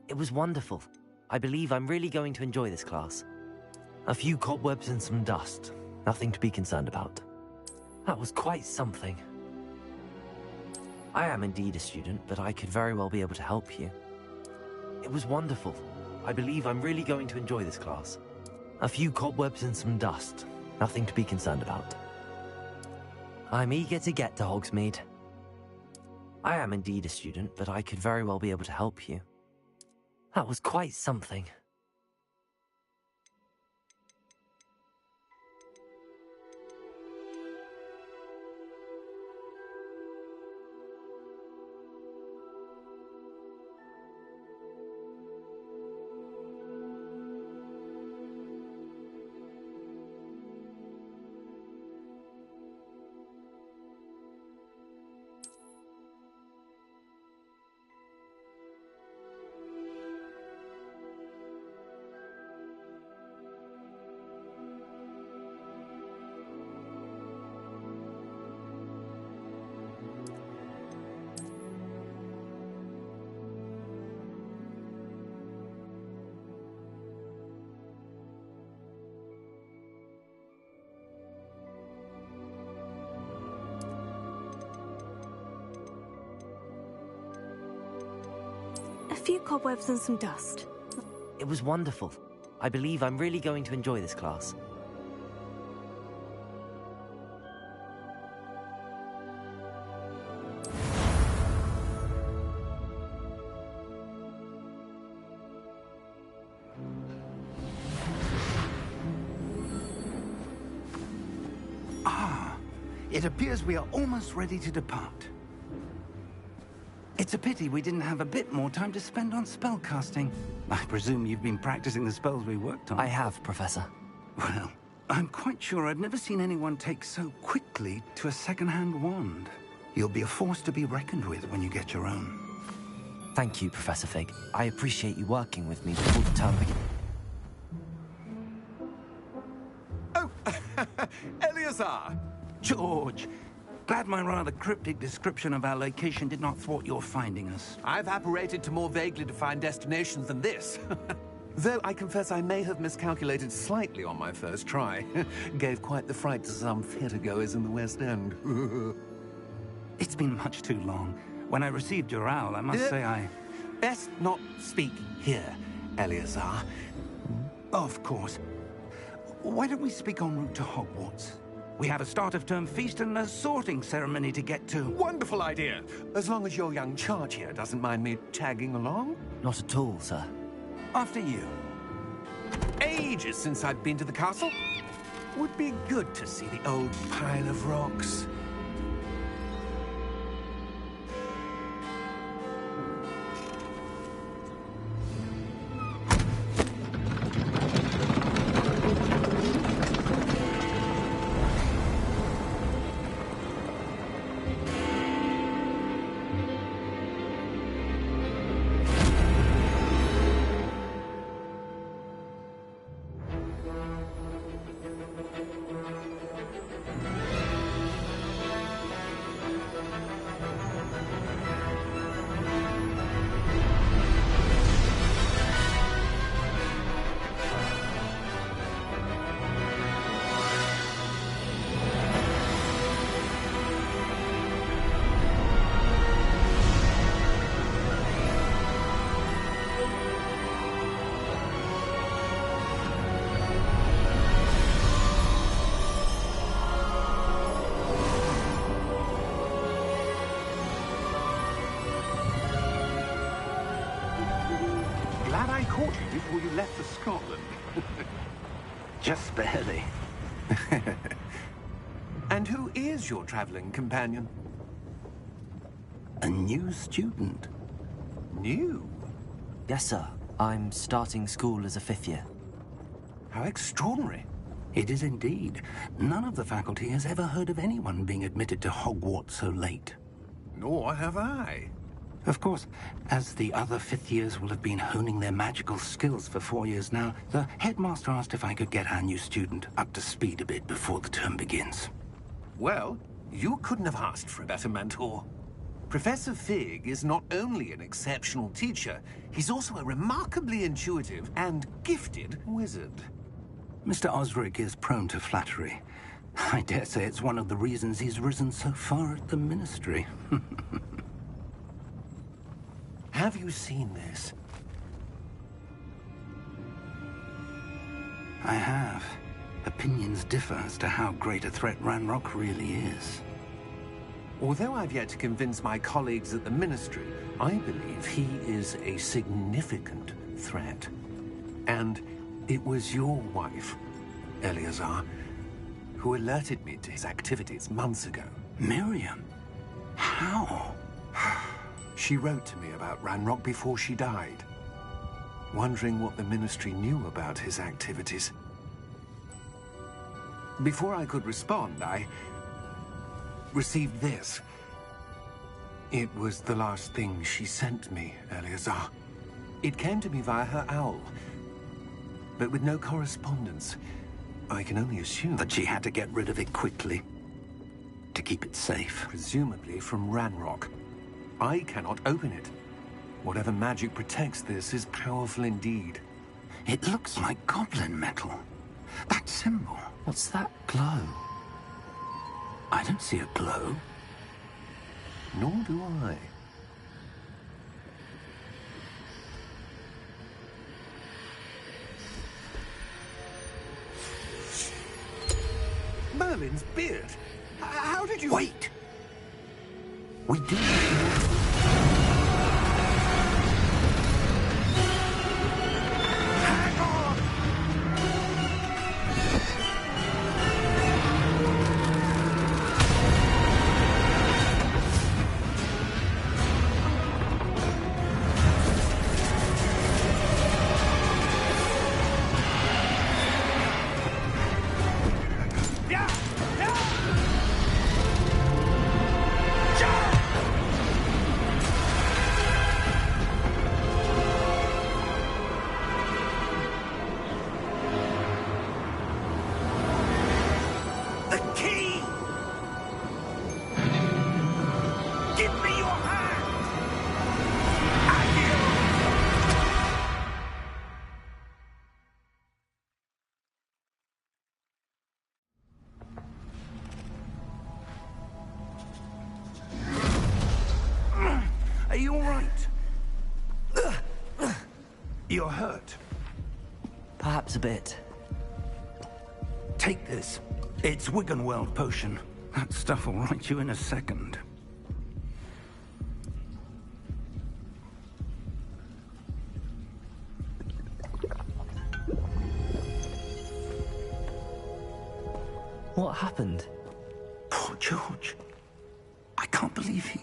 It was wonderful. I believe I'm really going to enjoy this class. A few cobwebs and some dust. Nothing to be concerned about. That was quite something. I am indeed a student, but I could very well be able to help you. It was wonderful. I believe I'm really going to enjoy this class. A few cobwebs and some dust. Nothing to be concerned about. I'm eager to get to Hogsmeade. I am indeed a student, but I could very well be able to help you. That was quite something. A few cobwebs and some dust. It was wonderful. I believe I'm really going to enjoy this class. It appears we are almost ready to depart. It's a pity we didn't have a bit more time to spend on spellcasting. I presume you've been practicing the spells we worked on. I have, Professor. Well, I'm quite sure I've never seen anyone take so quickly to a second-hand wand. You'll be a force to be reckoned with when you get your own. Thank you, Professor Fig. I appreciate you working with me before the term begins. Oh, Eleazar! George! Glad my rather cryptic description of our location did not thwart your finding us. I've apparated to more vaguely defined destinations than this. Though I confess I may have miscalculated slightly on my first try. Gave quite the fright to some theatergoers in the West End. It's been much too long. When I received your owl, I must say I... Best not speak here, Eleazar. Of course. Why don't we speak en route to Hogwarts? We have a start-of-term feast and a sorting ceremony to get to. Wonderful idea! As long as your young charge here doesn't mind me tagging along. Not at all, sir. After you. Ages since I've been to the castle. Would be good to see the old pile of rocks. Glad I caught you before you left for Scotland. Just barely. And who is your traveling companion? A new student. New? Yes, sir. I'm starting school as a 5th year. How extraordinary. It is indeed. None of the faculty has ever heard of anyone being admitted to Hogwarts so late. Nor have I. Of course, as the other 5th years will have been honing their magical skills for 4 years now, the headmaster asked if I could get our new student up to speed a bit before the term begins. Well, you couldn't have asked for a better mentor. Professor Fig is not only an exceptional teacher, he's also a remarkably intuitive and gifted wizard. Mr. Osric is prone to flattery. I dare say it's one of the reasons he's risen so far at the Ministry. Have you seen this? I have. Opinions differ as to how great a threat Ranrock really is. Although I've yet to convince my colleagues at the Ministry, I believe he is a significant threat. And it was your wife, Eleazar, who alerted me to his activities months ago. Miriam? How? She wrote to me about Ranrock before she died, wondering what the Ministry knew about his activities. Before I could respond, I received this. It was the last thing she sent me, Eleazar. It came to me via her owl, but with no correspondence. I can only assume That she had to get rid of it quickly, to keep it safe. presumably from Ranrock. I cannot open it. Whatever magic protects this is powerful indeed. It looks like goblin metal. That symbol. What's that glow? I don't see a glow. Nor do I. Merlin's beard. How did you... Wait! We do. Hang on! Yeah! Yeah! The key! Give me your hand! Are you all right? You're hurt. Perhaps a bit. Take this. It's Wiggenweld potion. That stuff will right you in a second. What happened? Poor George. I can't believe he...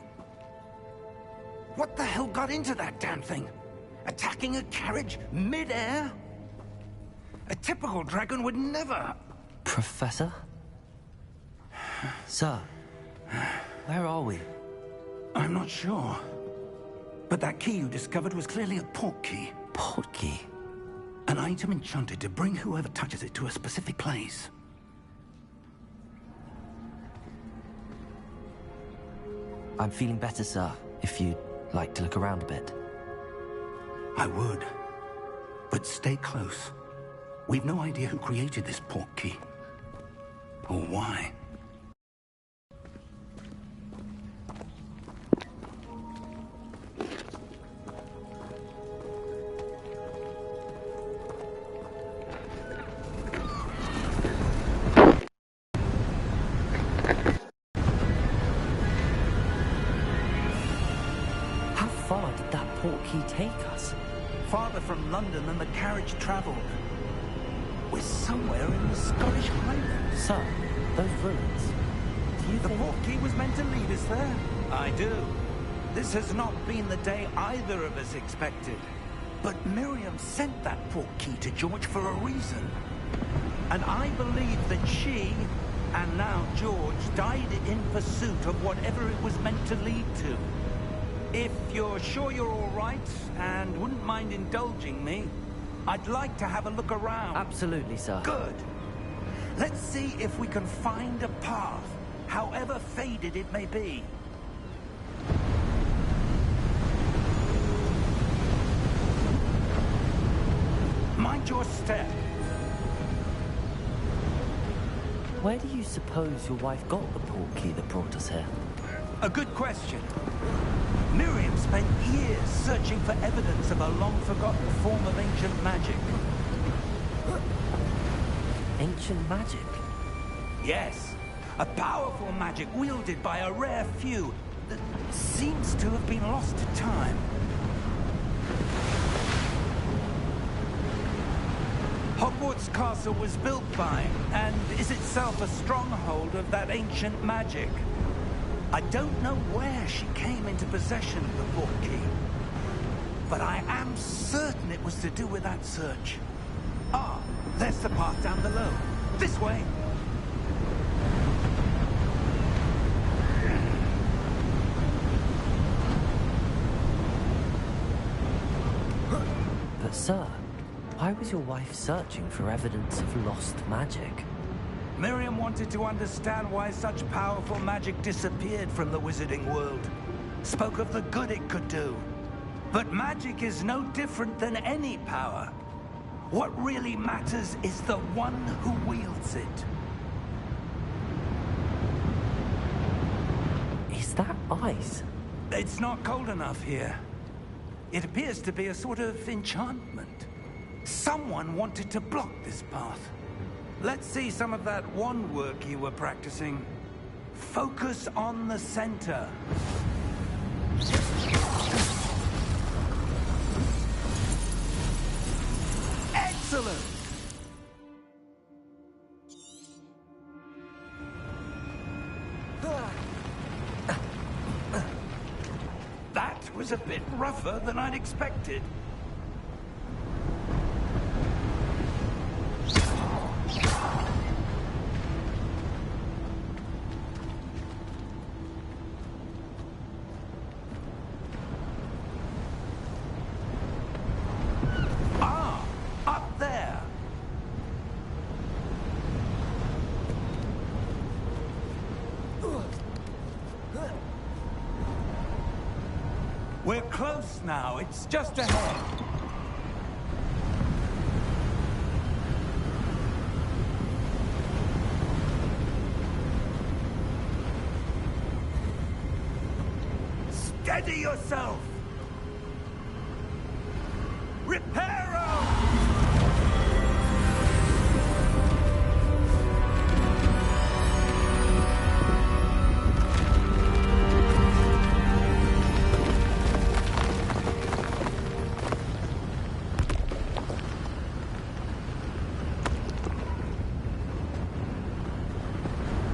What the hell got into that damn thing? Attacking a carriage mid-air? A typical dragon would never... Professor? Sir, where are we? I'm not sure. But that key you discovered was clearly a portkey. Portkey? An item enchanted to bring whoever touches it to a specific place. I'm feeling better, sir, if you'd like to look around a bit. I would. But stay close. We've no idea who created this portkey. Or why. How far did that portkey take us? Farther from London than the carriage traveled. We're somewhere in the Scottish Highlands. Sir, those ruins. Do you The think... portkey was meant to lead us there. I do. This has not been the day either of us expected. But Miriam sent that portkey to George for a reason. And I believe that she, and now George, died in pursuit of whatever it was meant to lead to. If you're sure you're all right, and wouldn't mind indulging me, I'd like to have a look around. Absolutely, sir. Good. Let's see if we can find a path, however faded it may be. Mind your step. Where do you suppose your wife got the portkey that brought us here? A good question. Miriam spent years searching for evidence of a long-forgotten form of ancient magic. Ancient magic? Yes, a powerful magic wielded by a rare few that seems to have been lost to time. Hogwarts Castle was built by, and is itself a stronghold of that ancient magic. I don't know where she came into possession of the portkey, but I am certain it was to do with that search. Ah, there's the path down below. This way. But sir, why was your wife searching for evidence of lost magic? Miriam wanted to understand why such powerful magic disappeared from the wizarding world. Spoke of the good it could do. But magic is no different than any power. What really matters is the one who wields it. Is that ice? It's not cold enough here. It appears to be a sort of enchantment. Someone wanted to block this path. Let's see some of that wand work you were practicing. Focus on the center. Excellent! That was a bit rougher than I'd expected. We're close now. It's just ahead. Steady yourself! Reparo!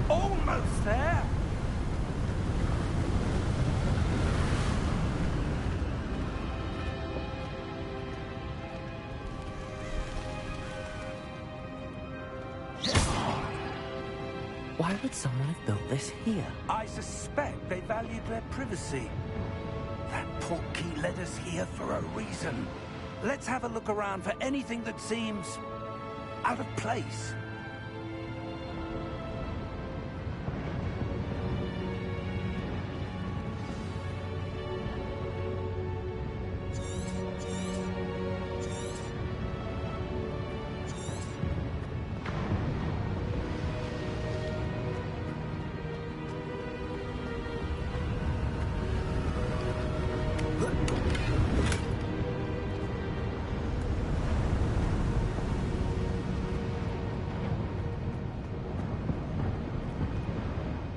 Almost there. Why would someone have built this here? I suspect they valued their privacy. That portkey led us here for a reason. Let's have a look around for anything that seems out of place.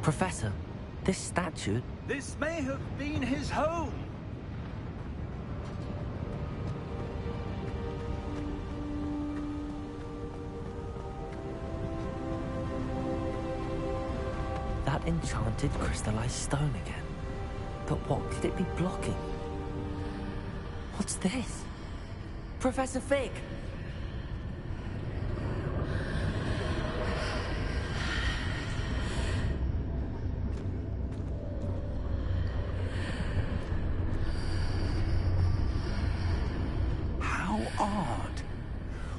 Professor, this statue... This may have been his home. That enchanted crystallized stone again. But what could it be blocking? What's this? Professor Fig! How odd.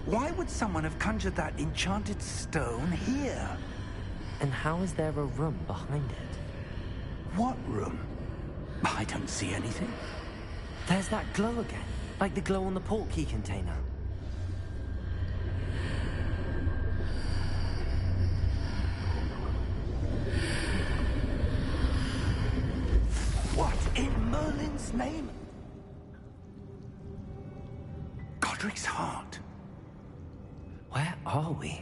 Why would someone have conjured that enchanted stone here? And how is there a room behind it? What room? I don't see anything. There's that glow again, like the glow on the portkey container. his name? Godric's heart. Where are we?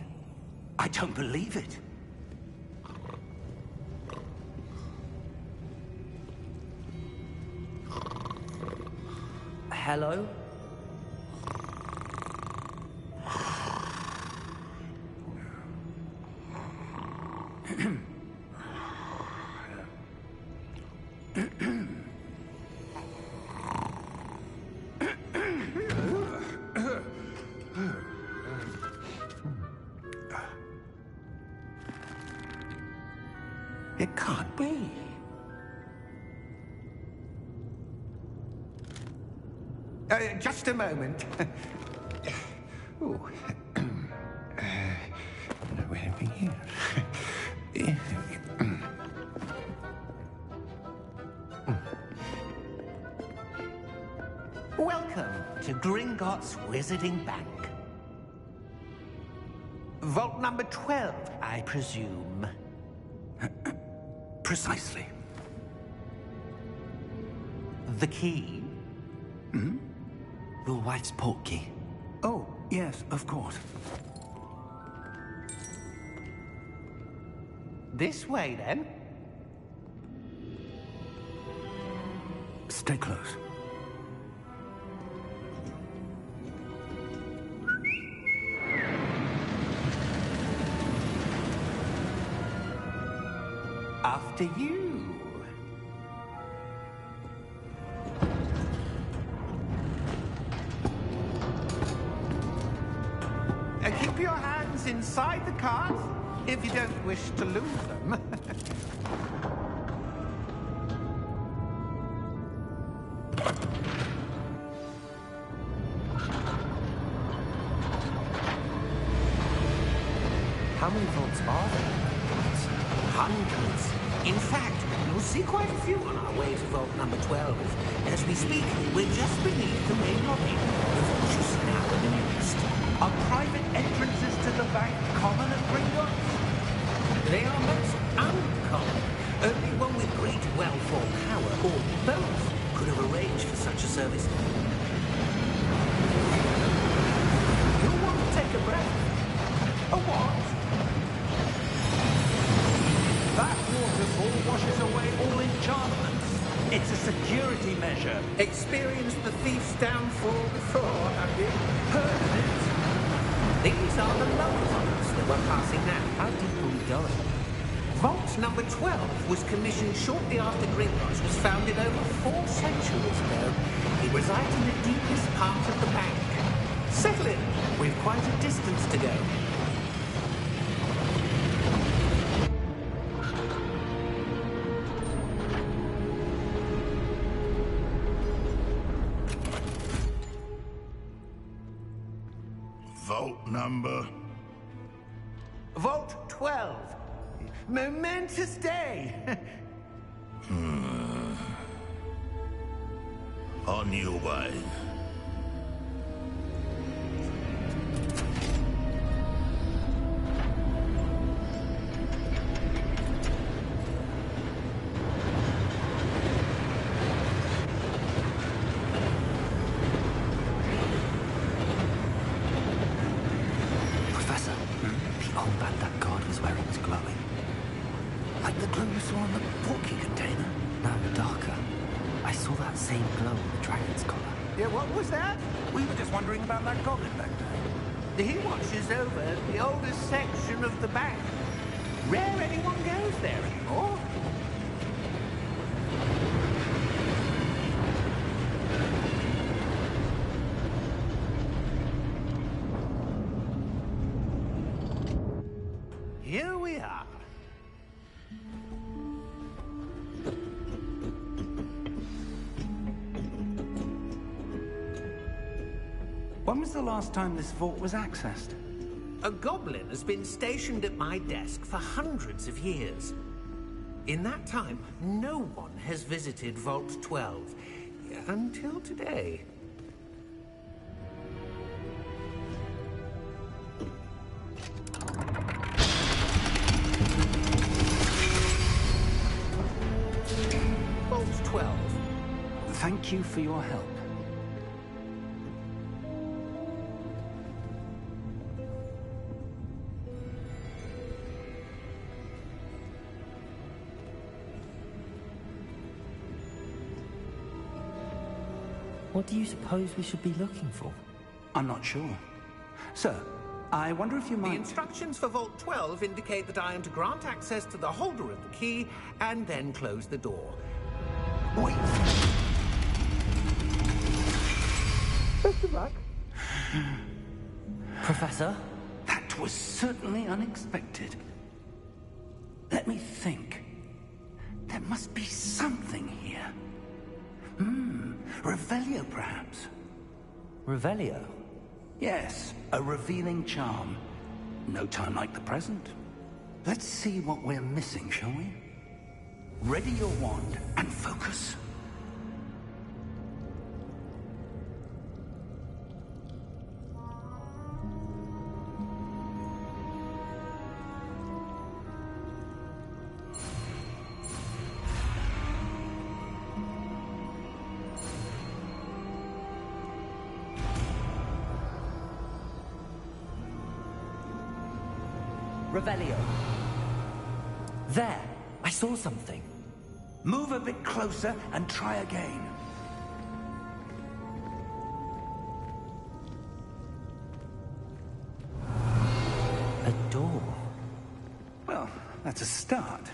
I don't believe it. Hello? It can't be. Just a moment. Ooh. Where are we here? Welcome to Gringotts Wizarding Bank. Vault number 12, I presume. Precisely. The key? Hmm? Your wife's portkey. Oh, yes, of course. This way, then. Stay close. After you. Keep your hands inside the cart if you don't wish to lose them. How many vaults are there? Hundreds. In fact, you'll see quite a few on our way to vault number 12. As we speak, we're just beneath the main lobby. The vault you see now in the newest. Are private entrances to the bank common at Gringotts? They are most uncommon. Only one with great wealth or power, or both, could have arranged for such a service. You'll want to take a breath. A what? That waterfall washes away all enchantments. It's a security measure. Experienced the thief's downfall before, have you? Heard of it? These are the lower vaults that we're passing now. How deep are we going? Vault number 12 was commissioned shortly after Gringotts was founded over 4 centuries ago. It resides in the deepest part of the bank. Settle in. We've quite a distance to go. Vault number? Vault 12. Momentous day. On your way. Professor, the armband that guard was wearing was glowing. Like the glow you saw on the portkey container. No, darker. I saw that same glow on the dragon's collar. Yeah, what was that? We were just wondering about that goblin back there. He watches over the oldest section of the bank. Rare anyone goes there anymore. Here we are. When was the last time this vault was accessed? A goblin has been stationed at my desk for hundreds of years. In that time, no one has visited Vault 12. Until today. Vault 12. thank you for your help. What do you suppose we should be looking for? I'm not sure. Sir, I wonder if you The might... instructions for Vault 12 indicate that I am to grant access to the holder of the key and then close the door. Wait. Best of luck. Professor? That was certainly unexpected. Let me think. There must be something here. Revelio, perhaps? Revelio? Yes, a revealing charm. No time like the present. Let's see what we're missing, shall we? Ready your wand and focus. Revelio. There! I saw something. Move a bit closer and try again. A door. Well, that's a start.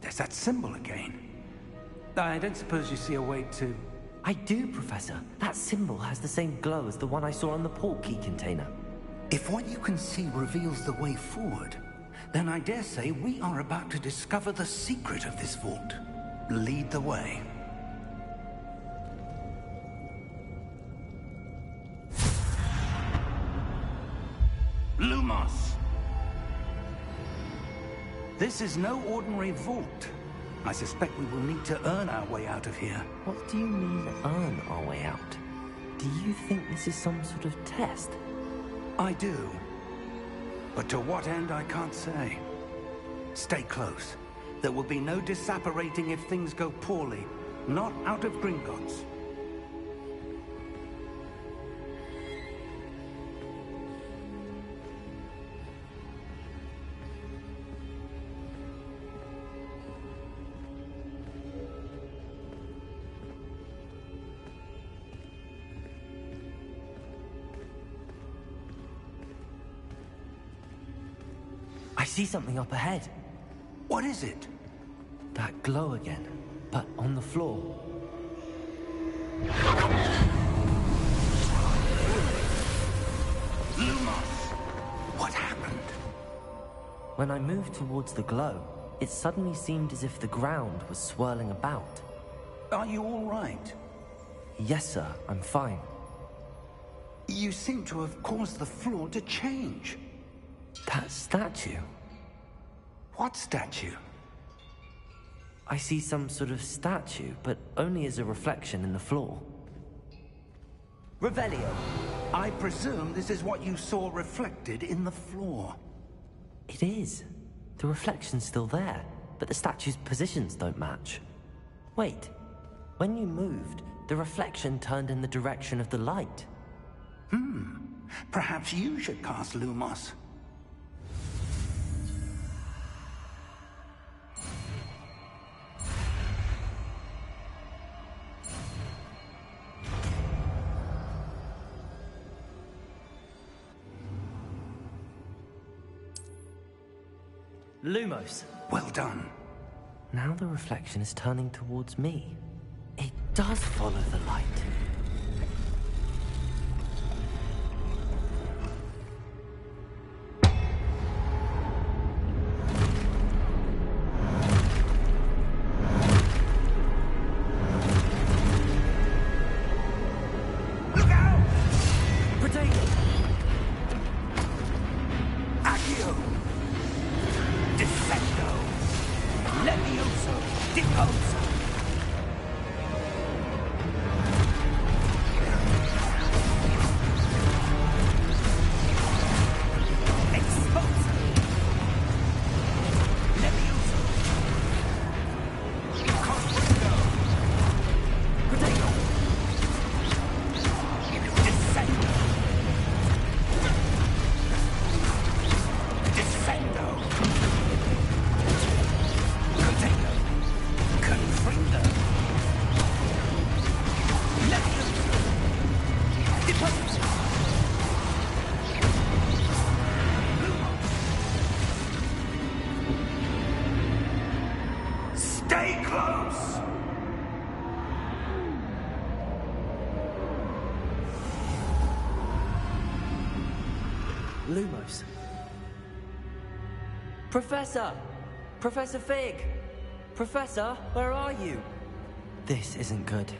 There's that symbol again. I don't suppose you see a way to... I do, Professor. That symbol has the same glow as the one I saw on the port key container. If what you can see reveals the way forward, then I dare say we are about to discover the secret of this vault. Lead the way. Lumos! This is no ordinary vault. I suspect we will need to earn our way out of here. What do you mean, earn our way out? Do you think this is some sort of test? I do. But to what end, I can't say. Stay close. There will be no disapparating if things go poorly. Not out of Gringotts. I see something up ahead. What is it? That glow again, but on the floor. Lumos! What happened? When I moved towards the glow, it suddenly seemed as if the ground was swirling about. Are you all right? Yes, sir, I'm fine. You seem to have caused the floor to change. That statue. What statue? I see some sort of statue, but only as a reflection in the floor. Revelio! I presume this is what you saw reflected in the floor. It is. The reflection's still there, but the statue's positions don't match. Wait, when you moved, the reflection turned in the direction of the light. Perhaps you should cast Lumos. Lumos! Well done. Now the reflection is turning towards me. It does follow the light. Look out! Potato! Accio! Defendo! Levioso! Diposo! Stay close! Lumos. Professor! Professor Fig! Professor, where are you? This isn't good.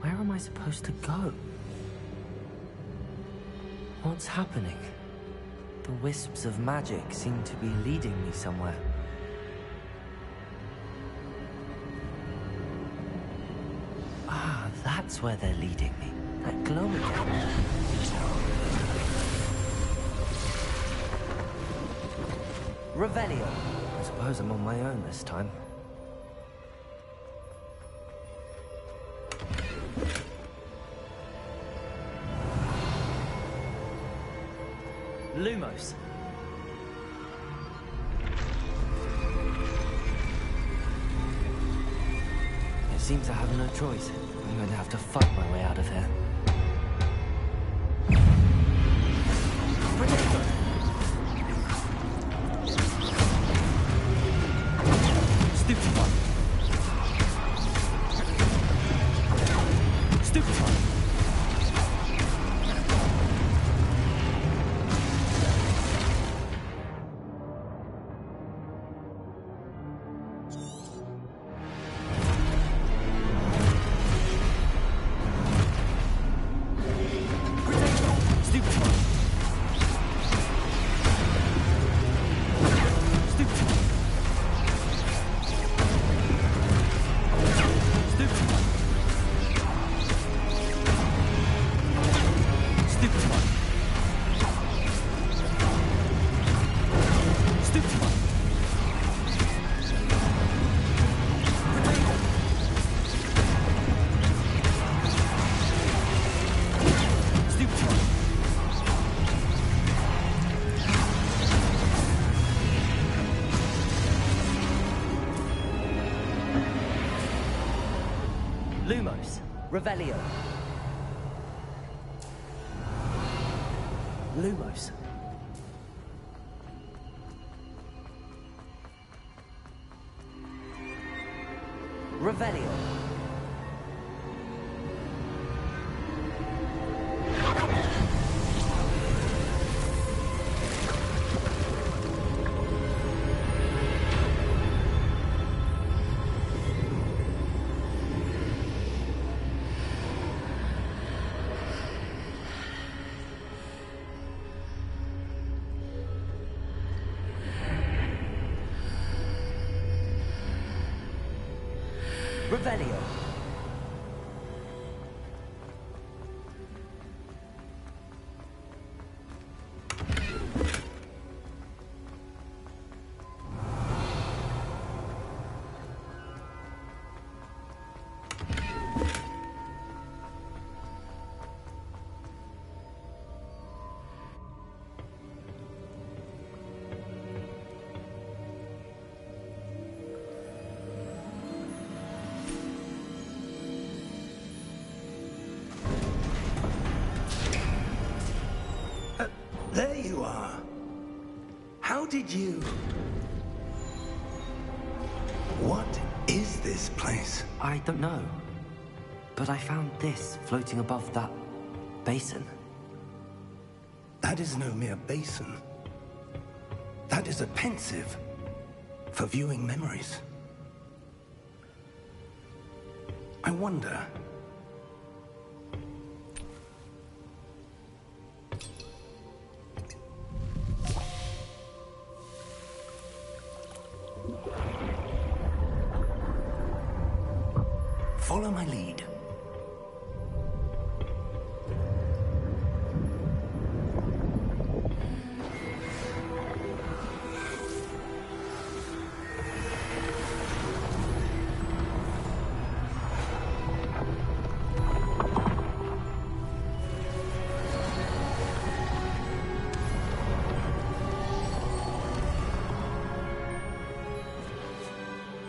Where am I supposed to go? What's happening? The wisps of magic seem to be leading me somewhere. Ah, that's where they're leading me. That glow again. Revelio. I suppose I'm on my own this time. Lumos. It seems I have no choice. I'm going to have to fight my way out of here. Stupefy. Stupefy. Lumos. Revelio. Lumos. Revelio. Revelio. There you are. How did you... What is this place? I don't know. But I found this floating above that basin. That is no mere basin. That is a pensive for viewing memories. I wonder... Follow my lead.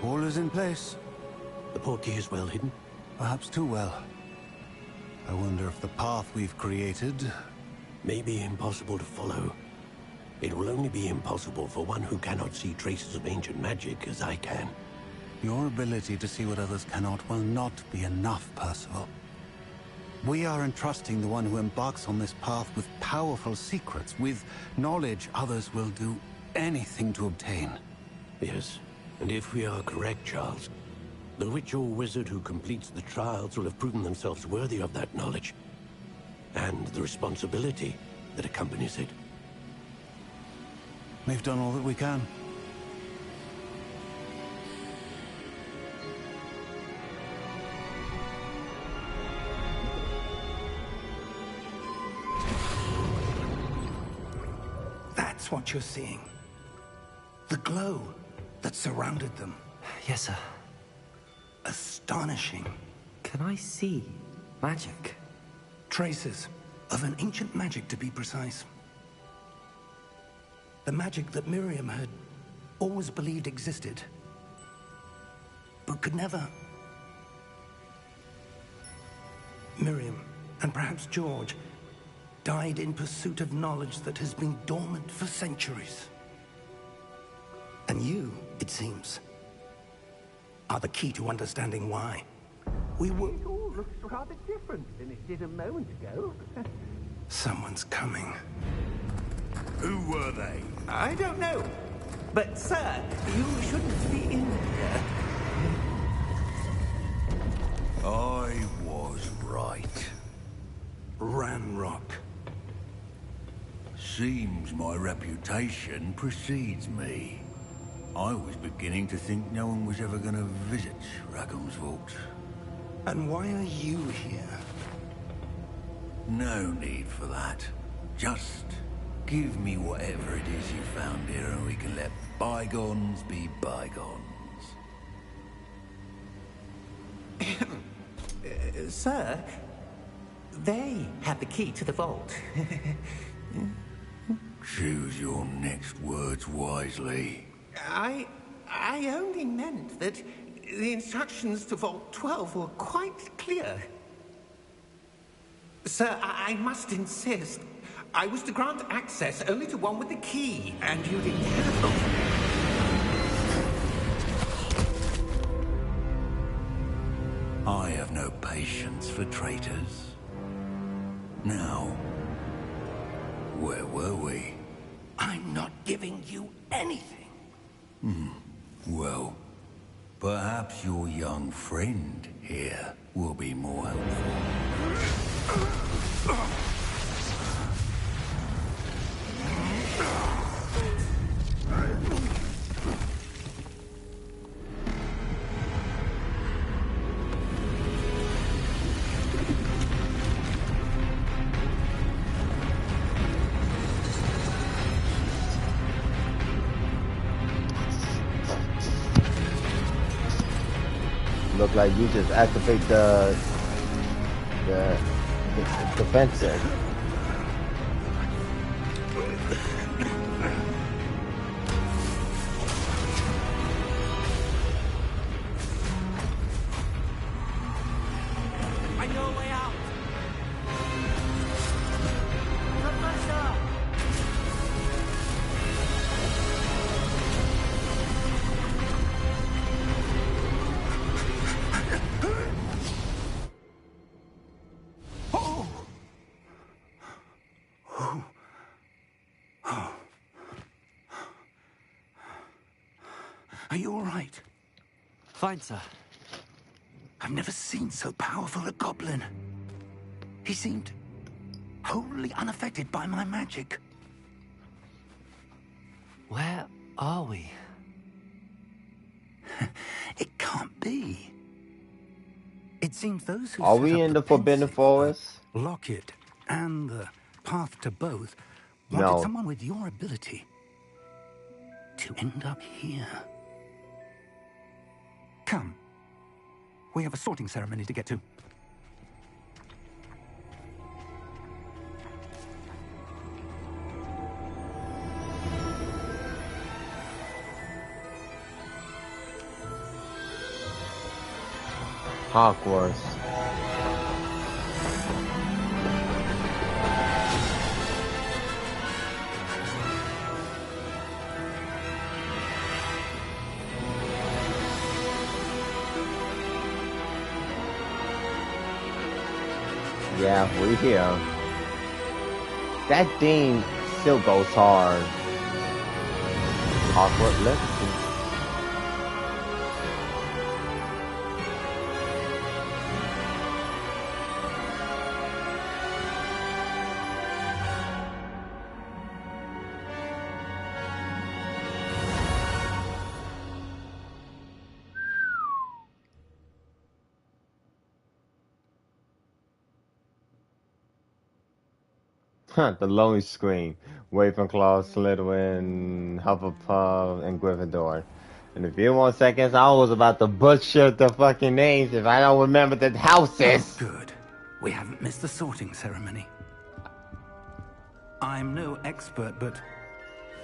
All is in place. The portkey is well hidden. Perhaps too well. I wonder if the path we've created... May be impossible to follow. It will only be impossible for one who cannot see traces of ancient magic as I can. Your ability to see what others cannot will not be enough, Percival. We are entrusting the one who embarks on this path with powerful secrets, with knowledge others will do anything to obtain. Yes, and if we are correct, Charles, the witch or wizard who completes the trials will have proven themselves worthy of that knowledge, and the responsibility that accompanies it. We've done all that we can. That's what you're seeing. The glow that surrounded them. Yes, sir. Astonishing. Can I see magic? Traces of an ancient magic, to be precise. The magic that Miriam had always believed existed, but could never. Miriam, and perhaps George, died in pursuit of knowledge that has been dormant for centuries. And you, it seems, are the key to understanding why. We were... It all looks rather different than it did a moment ago. Someone's coming. Who were they? I don't know. But, sir, you shouldn't be in here. I was right. Ranrock. Seems my reputation precedes me. I was beginning to think no one was ever going to visit Rackham's vault. And why are you here? No need for that. Just give me whatever it is you found here and we can let bygones be bygones. Sir, they have the key to the vault. Choose your next words wisely. I only meant that the instructions to Vault 12 were quite clear. Sir, I must insist. I was to grant access only to one with the key, and you didn't have them. I have no patience for traitors. Now, where were we? I'm not giving you anything. Well, perhaps your young friend here will be more helpful. Look like you just activate the defenses. I know a way out. Professor! Are you all right? Fine, sir. I've never seen so powerful a goblin. He seemed wholly unaffected by my magic. Where are we? It can't be. It seems those who Are set we up in the fencing, Forbidden Forest? Locket and the path to both wanted No. someone with your ability to end up here. Come. We have a sorting ceremony to get to. Hogwarts. Yeah, we here. That theme still goes hard. Hogwarts Legacy. The loan screen. Ravenclaw, Slytherin, Hufflepuff, and Gryffindor. In a few more seconds, I was about to butcher the fucking names if I don't remember the houses. Oh, good. We haven't missed the sorting ceremony. I'm no expert, but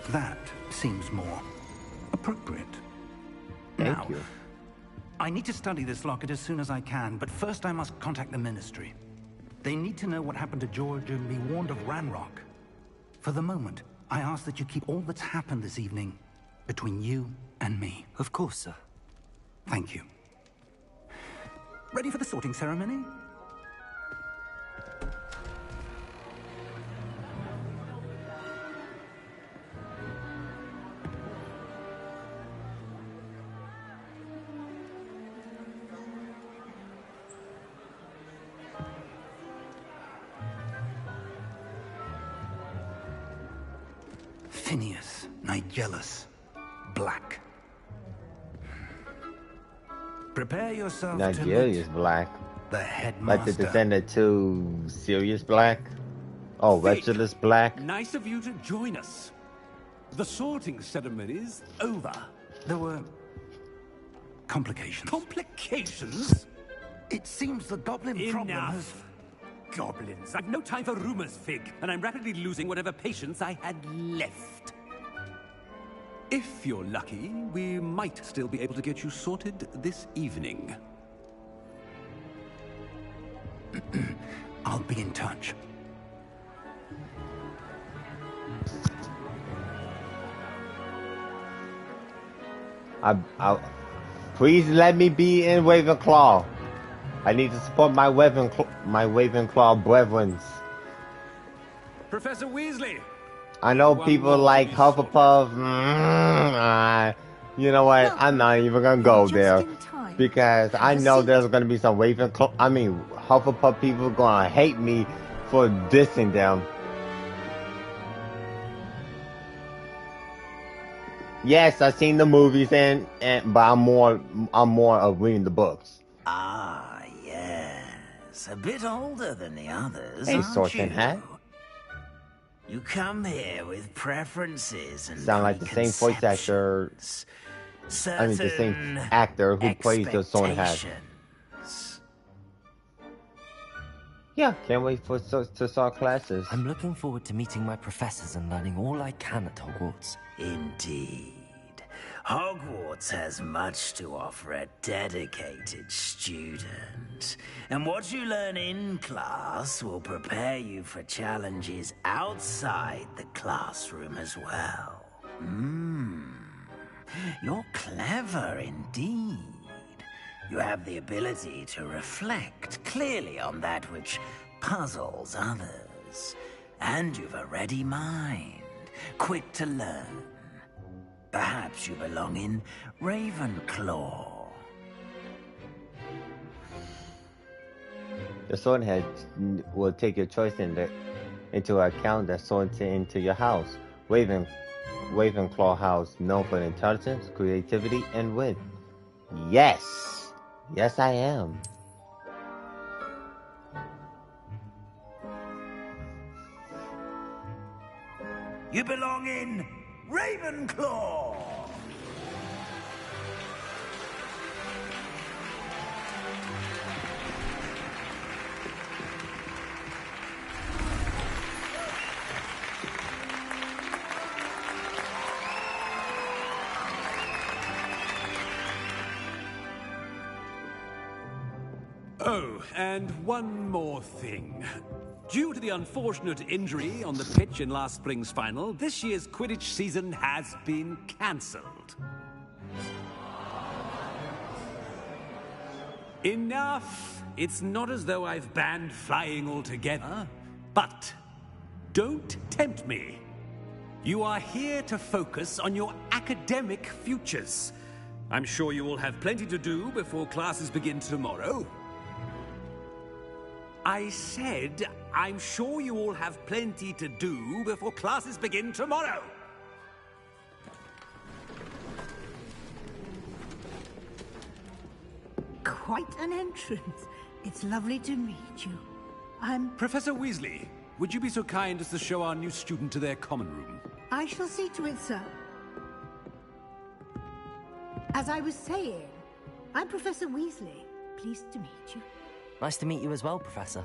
that seems more appropriate. Thank you. I need to study this locket as soon as I can, but first I must contact the Ministry. They need to know what happened to George and be warned of Ranrock. For the moment, I ask that you keep all that's happened this evening between you and me. Of course, sir. Thank you. Ready for the sorting ceremony? Phineas, Nigellus, Black. Prepare yourself Nigeria's black. The headmaster. Like the descendant to Sirius Black. Oh, Regulus Black. Nice of you to join us. The sorting ceremony's over. There were complications. Complications? It seems the goblin problem has... Enough. Goblins. I've no time for rumors, Fig, and I'm rapidly losing whatever patience I had left. If you're lucky, we might still be able to get you sorted this evening. I'll be in touch. Please let me be in Ravenclaw. I need to support my Ravenclaw brethren. Professor Weasley. I know people like Hufflepuff. You know what? No, I'm not even gonna go there because I know there's gonna be some Hufflepuff people gonna hate me for dissing them. Yes, I've seen the movies but I'm more of reading the books. Ah, yes. A bit older than the others, Hey, aren't Sorting you? Hat. You come here with preferences and sound like the same voice actor. The same actor who plays the Sorting Hat. Yeah, can't wait to start classes. I'm looking forward to meeting my professors and learning all I can at Hogwarts. Indeed. Hogwarts has much to offer a dedicated student. And what you learn in class will prepare you for challenges outside the classroom as well. You're clever indeed. You have the ability to reflect clearly on that which puzzles others. And you've a ready mind, quick to learn. Perhaps you belong in Ravenclaw. The Sorting Hat will take your choice into account that sorts into your house. Ravenclaw house, known for intelligence, creativity, and wit. Yes! Yes, I am. You belong in Ravenclaw! Oh, and one more thing. Due to the unfortunate injury on the pitch in last spring's final, this year's Quidditch season has been cancelled. Enough! It's not as though I've banned flying altogether. But don't tempt me. You are here to focus on your academic futures. I'm sure you will have plenty to do before classes begin tomorrow. I said, I'm sure you all have plenty to do before classes begin tomorrow. Quite an entrance. It's lovely to meet you. I'm... Professor Weasley, would you be so kind as to show our new student to their common room? I shall see to it, sir. As I was saying, I'm Professor Weasley. Pleased to meet you. Nice to meet you as well, Professor.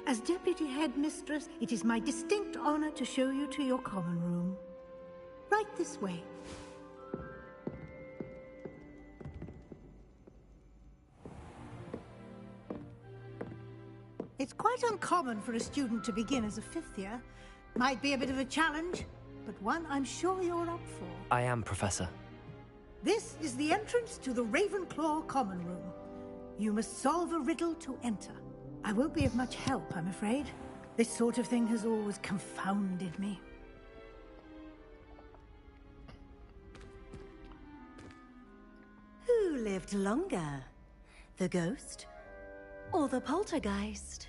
As Deputy Headmistress, it is my distinct honor to show you to your common room. Right this way. It's quite uncommon for a student to begin as a fifth year. Might be a bit of a challenge, but one I'm sure you're up for. I am, Professor. This is the entrance to the Ravenclaw common room. You must solve a riddle to enter. I won't be of much help, I'm afraid. This sort of thing has always confounded me. Who lived longer? The ghost or the poltergeist?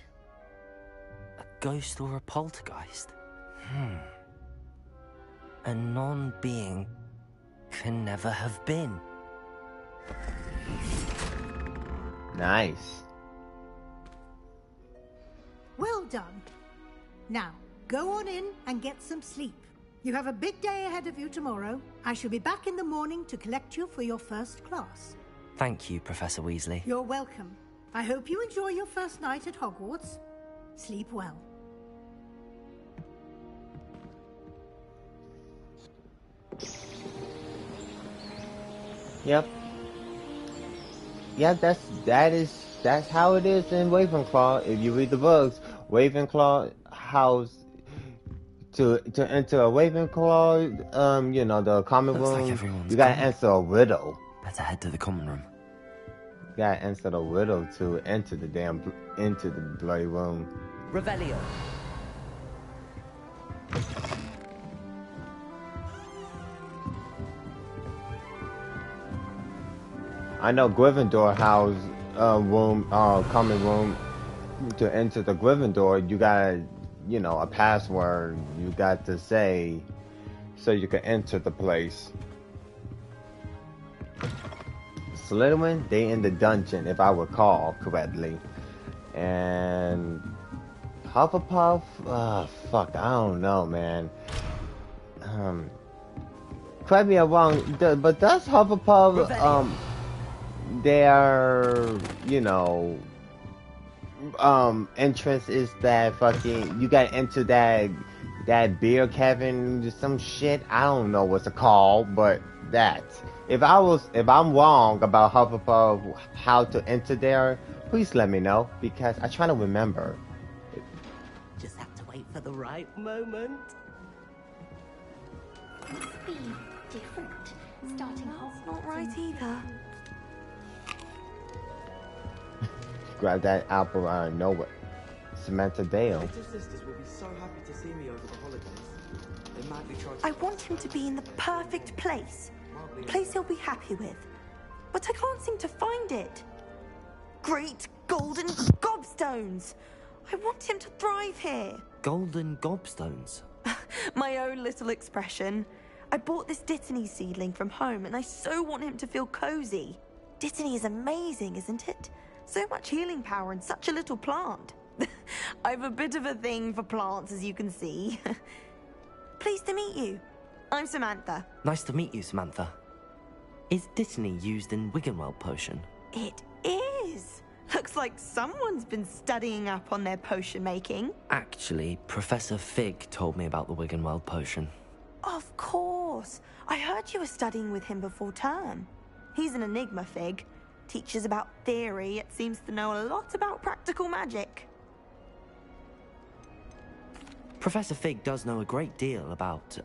A ghost or a poltergeist? A non-being can never have been. Nice. Well done. Now, go on in and get some sleep. You have a big day ahead of you tomorrow. I shall be back in the morning to collect you for your first class. Thank you, Professor Weasley. You're welcome. I hope you enjoy your first night at Hogwarts. Sleep well. Yep. Yeah, that's how it is in Ravenclaw. If you read the books, Ravenclaw house to enter a Ravenclaw, you know, the common room, like you gotta answer a riddle. Better head to the common room. You gotta answer the riddle to enter the bloody room. Revelio. I know Gryffindor house common room. To enter the Gryffindor, you got, you know, a password you got to say so you can enter the place. Slytherin, they in the dungeon, if I recall correctly. And Hufflepuff, fuck, I don't know, man. Correct me if I'm wrong, but does Hufflepuff, their, you know, entrance is that fucking, you gotta enter that beer cabin, some shit, I don't know what's it called, but that. If I'm wrong about Hufflepuff, how to enter there, please let me know, because I try to remember. Just have to wait for the right moment. Must be different. Starting off Not right either. Grab that apple out of nowhere. Samantha Dale. Little sisters will be so happy to see me over the holidays. They madly try to... I want him to be in the perfect place. A place he'll be happy with. But I can't seem to find it. Great golden gobstones! I want him to thrive here. Golden gobstones? My own little expression. I bought this Dittany seedling from home and I so want him to feel cozy. Dittany is amazing, isn't it? So much healing power in such a little plant. I've a bit of a thing for plants, as you can see. Pleased to meet you. I'm Samantha. Nice to meet you, Samantha. Is Dittany used in Wiggenweld potion? It is. Looks like someone's been studying up on their potion making. Actually, Professor Fig told me about the Wiggenweld potion. Of course. I heard you were studying with him before term. He's an enigma, Fig. Teaches about theory, yet seems to know a lot about practical magic. Professor Fig does know a great deal about,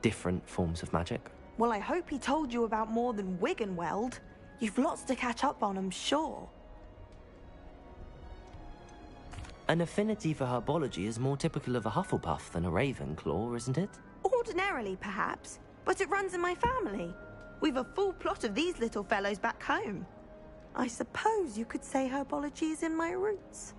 different forms of magic. Well, I hope he told you about more than Wiggenweld. You've lots to catch up on, I'm sure. An affinity for herbology is more typical of a Hufflepuff than a Ravenclaw, isn't it? Ordinarily, perhaps, but it runs in my family. We've a full plot of these little fellows back home. I suppose you could say herbology is in my roots.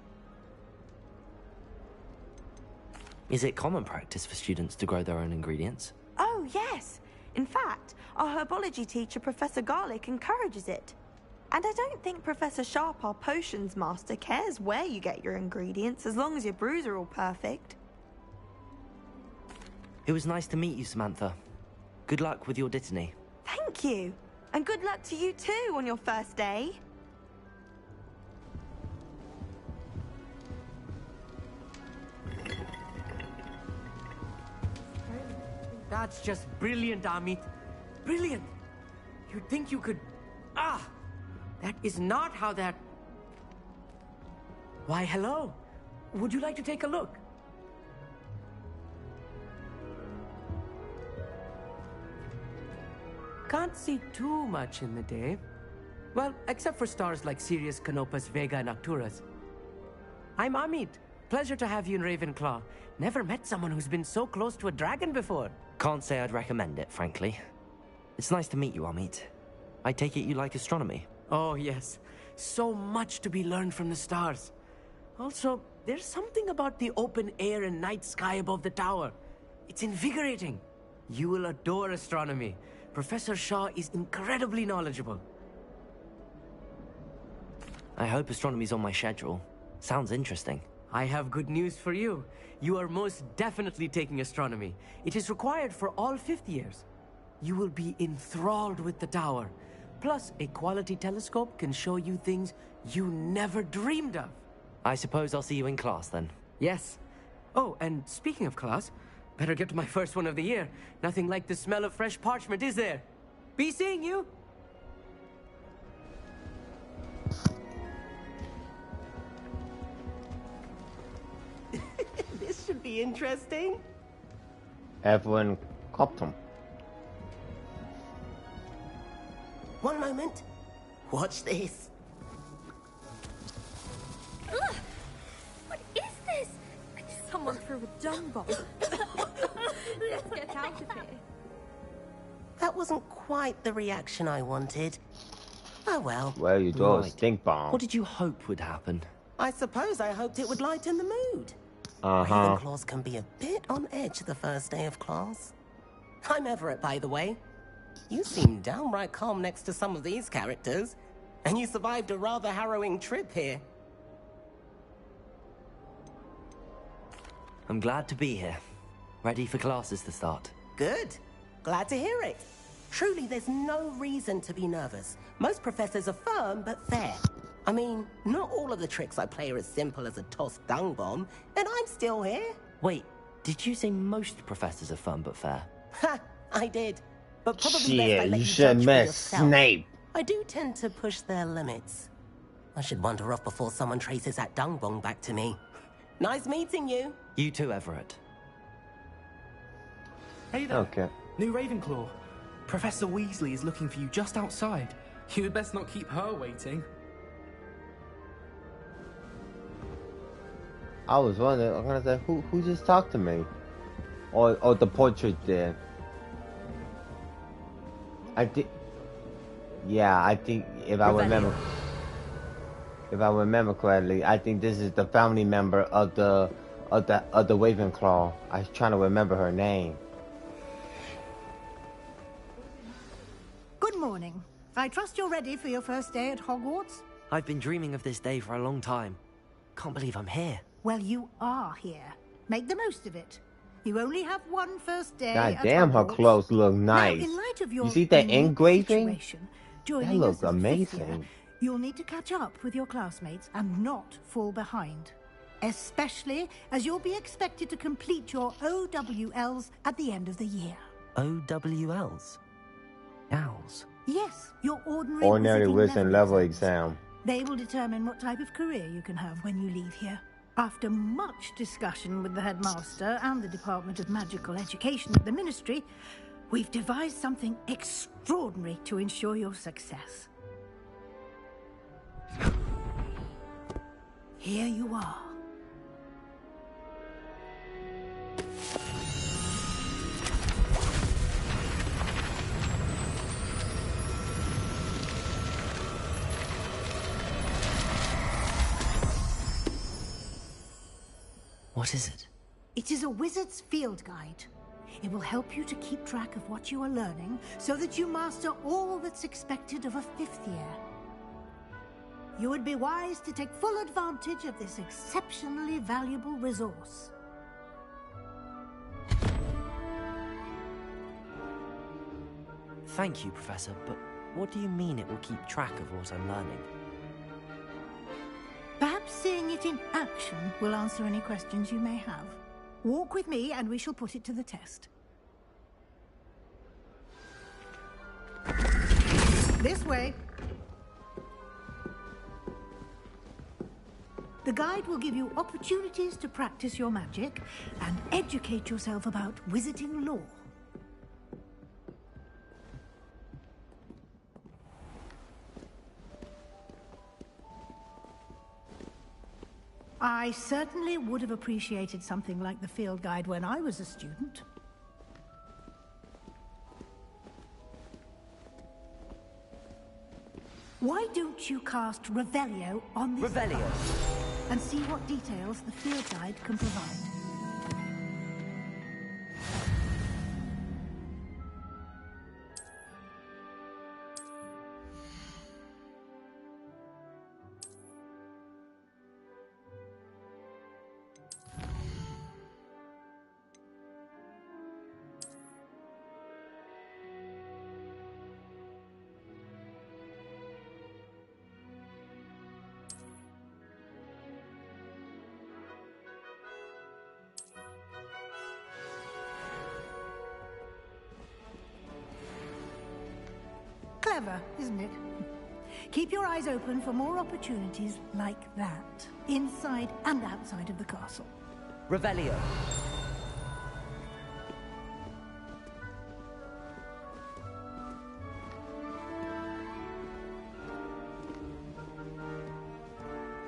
Is it common practice for students to grow their own ingredients? Oh, yes. In fact, our herbology teacher, Professor Garlick, encourages it. And I don't think Professor Sharp, our potions master, cares where you get your ingredients, as long as your brews are all perfect. It was nice to meet you, Samantha. Good luck with your dittany. Thank you. And good luck to you too on your first day. That's just brilliant, Amit. Brilliant. You'd think you could... Ah! That is not how that... Why, hello. Would you like to take a look? Can't see too much in the day. Well, except for stars like Sirius, Canopus, Vega, and Arcturus. I'm Amit. Pleasure to have you in Ravenclaw. Never met someone who's been so close to a dragon before. Can't say I'd recommend it, frankly. It's nice to meet you, Amit. I take it you like astronomy? Oh, yes. So much to be learned from the stars. Also, there's something about the open air and night sky above the tower. It's invigorating. You will adore astronomy. Professor Shaw is incredibly knowledgeable. I hope astronomy's on my schedule. Sounds interesting. I have good news for you. You are most definitely taking astronomy. It is required for all 5th years. You will be enthralled with the tower. Plus, a quality telescope can show you things you never dreamed of. I suppose I'll see you in class then. Yes. Oh, and speaking of class, better get to my first one of the year. Nothing like the smell of fresh parchment, is there? Be seeing you! This should be interesting. Everyone copped him. One moment. Watch this. Ugh! What is this? Someone threw a dung bomb. Let's get out of here. That wasn't quite the reaction I wanted. Oh well. Well, you throw a Right. stink bomb. What did you hope would happen? I suppose I hoped it would lighten the mood. Uh-huh. Ravenclaws can be a bit on edge the first day of class. I'm Everett, by the way. You seem downright calm next to some of these characters. And you survived a rather harrowing trip here. I'm glad to be here. Ready for classes to start. Good. Glad to hear it. Truly, there's no reason to be nervous. Most professors are firm but fair. I mean, not all of the tricks I play are as simple as a tossed dung bomb, and I'm still here. Wait, did you say most professors are fun but fair? Ha! I did. But probably Shit, best I let you you should judge for miss yourself. Snape. I do tend to push their limits. I should wander off before someone traces that dung bomb back to me. Nice meeting you. You too, Everett. Hey there. Okay. New Ravenclaw. Professor Weasley is looking for you just outside. You had best not keep her waiting. I was wondering, I'm gonna say, who just talked to me? Or the portrait did. I think, yeah, I think if I remember correctly, I think this is the family member of the Ravenclaw. I was trying to remember her name. Good morning. I trust you're ready for your first day at Hogwarts? I've been dreaming of this day for a long time. Can't believe I'm here. Well, you are here. Make the most of it. You only have one first day God at damn, her Hogwarts. clothes look nice. Now, in light of your You see that unique engraving? situation, joining That looks us as a fifth year, amazing. you'll need to catch up with your classmates and not fall behind. Especially as you'll be expected to complete your OWLs at the end of the year. OWLs? Owls? Yes, your Ordinary wizarding Wizard level exams. exam. They will determine what type of career you can have when you leave here. After much discussion with the headmaster and the Department of Magical Education at the Ministry, we've devised something extraordinary to ensure your success. Here you are. What is it? It is a wizard's field guide. It will help you to keep track of what you are learning so that you master all that's expected of a 5th year. You would be wise to take full advantage of this exceptionally valuable resource. Thank you, Professor, but what do you mean it will keep track of what I'm learning? Perhaps seeing it in action will answer any questions you may have. Walk with me and we shall put it to the test. This way. The guide will give you opportunities to practice your magic and educate yourself about wizarding lore. I certainly would have appreciated something like the field guide when I was a student. Why don't you cast Revelio on this Revelio? And see what details the field guide can provide. Clever, isn't it? Keep your eyes open for more opportunities like that, inside and outside of the castle. Revelio.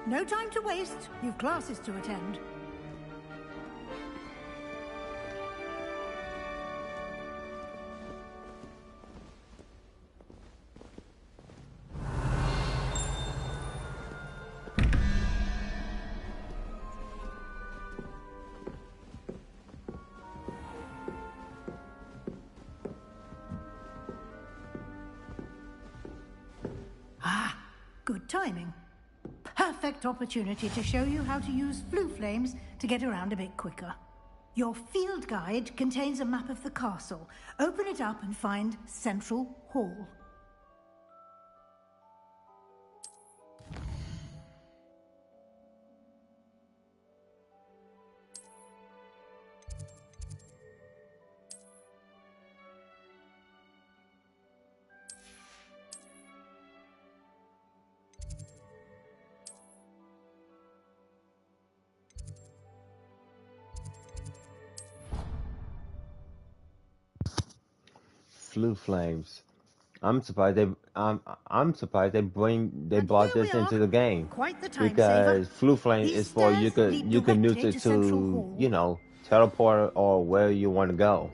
No time to waste. You've classes to attend. Good timing. Perfect opportunity to show you how to use flue flames to get around a bit quicker. Your field guide contains a map of the castle. Open it up and find Central Hall. Flue flames. I'm surprised they brought this into the game, Quite the time because saver. flue flame These is for you stairs lead can use directly it to Central to Hall. teleport or where you want to go.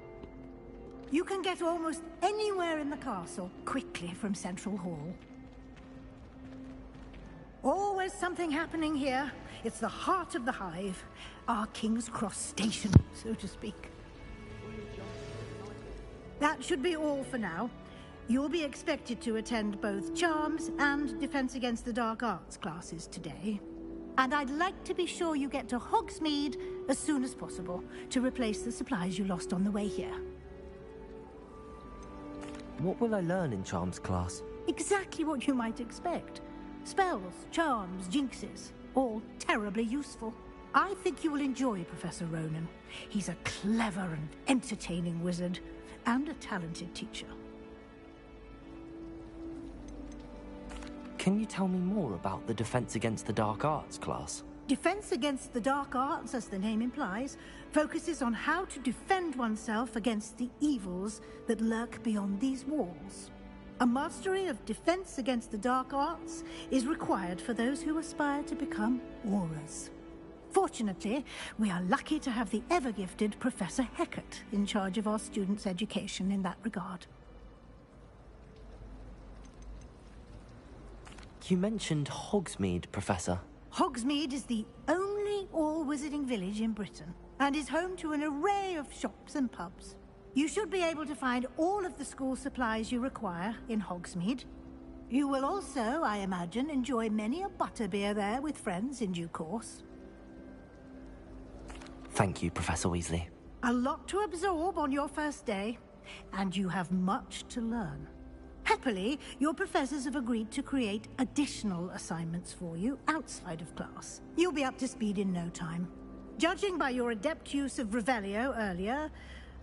You can get almost anywhere in the castle quickly from Central Hall. Always something happening here. It's the heart of the hive, our King's Cross station, so to speak. That should be all for now. You'll be expected to attend both Charms and Defense Against the Dark Arts classes today. And I'd like to be sure you get to Hogsmeade as soon as possible to replace the supplies you lost on the way here. What will I learn in Charms class? Exactly what you might expect. Spells, charms, jinxes, all terribly useful. I think you will enjoy Professor Ronan. He's a clever and entertaining wizard, and a talented teacher. Can you tell me more about the Defense Against the Dark Arts class? Defense Against the Dark Arts, as the name implies, focuses on how to defend oneself against the evils that lurk beyond these walls. A mastery of Defense Against the Dark Arts is required for those who aspire to become Aurors. Fortunately, we are lucky to have the ever-gifted Professor Hecat in charge of our students' education in that regard. You mentioned Hogsmeade, Professor. Hogsmeade is the only only all-wizarding village in Britain, and is home to an array of shops and pubs. You should be able to find all of the school supplies you require in Hogsmeade. You will also, I imagine, enjoy many a butterbeer there with friends in due course. Thank you, Professor Weasley. A lot to absorb on your first day, and you have much to learn. Happily, your professors have agreed to create additional assignments for you outside of class. You'll be up to speed in no time. Judging by your adept use of Revelio earlier,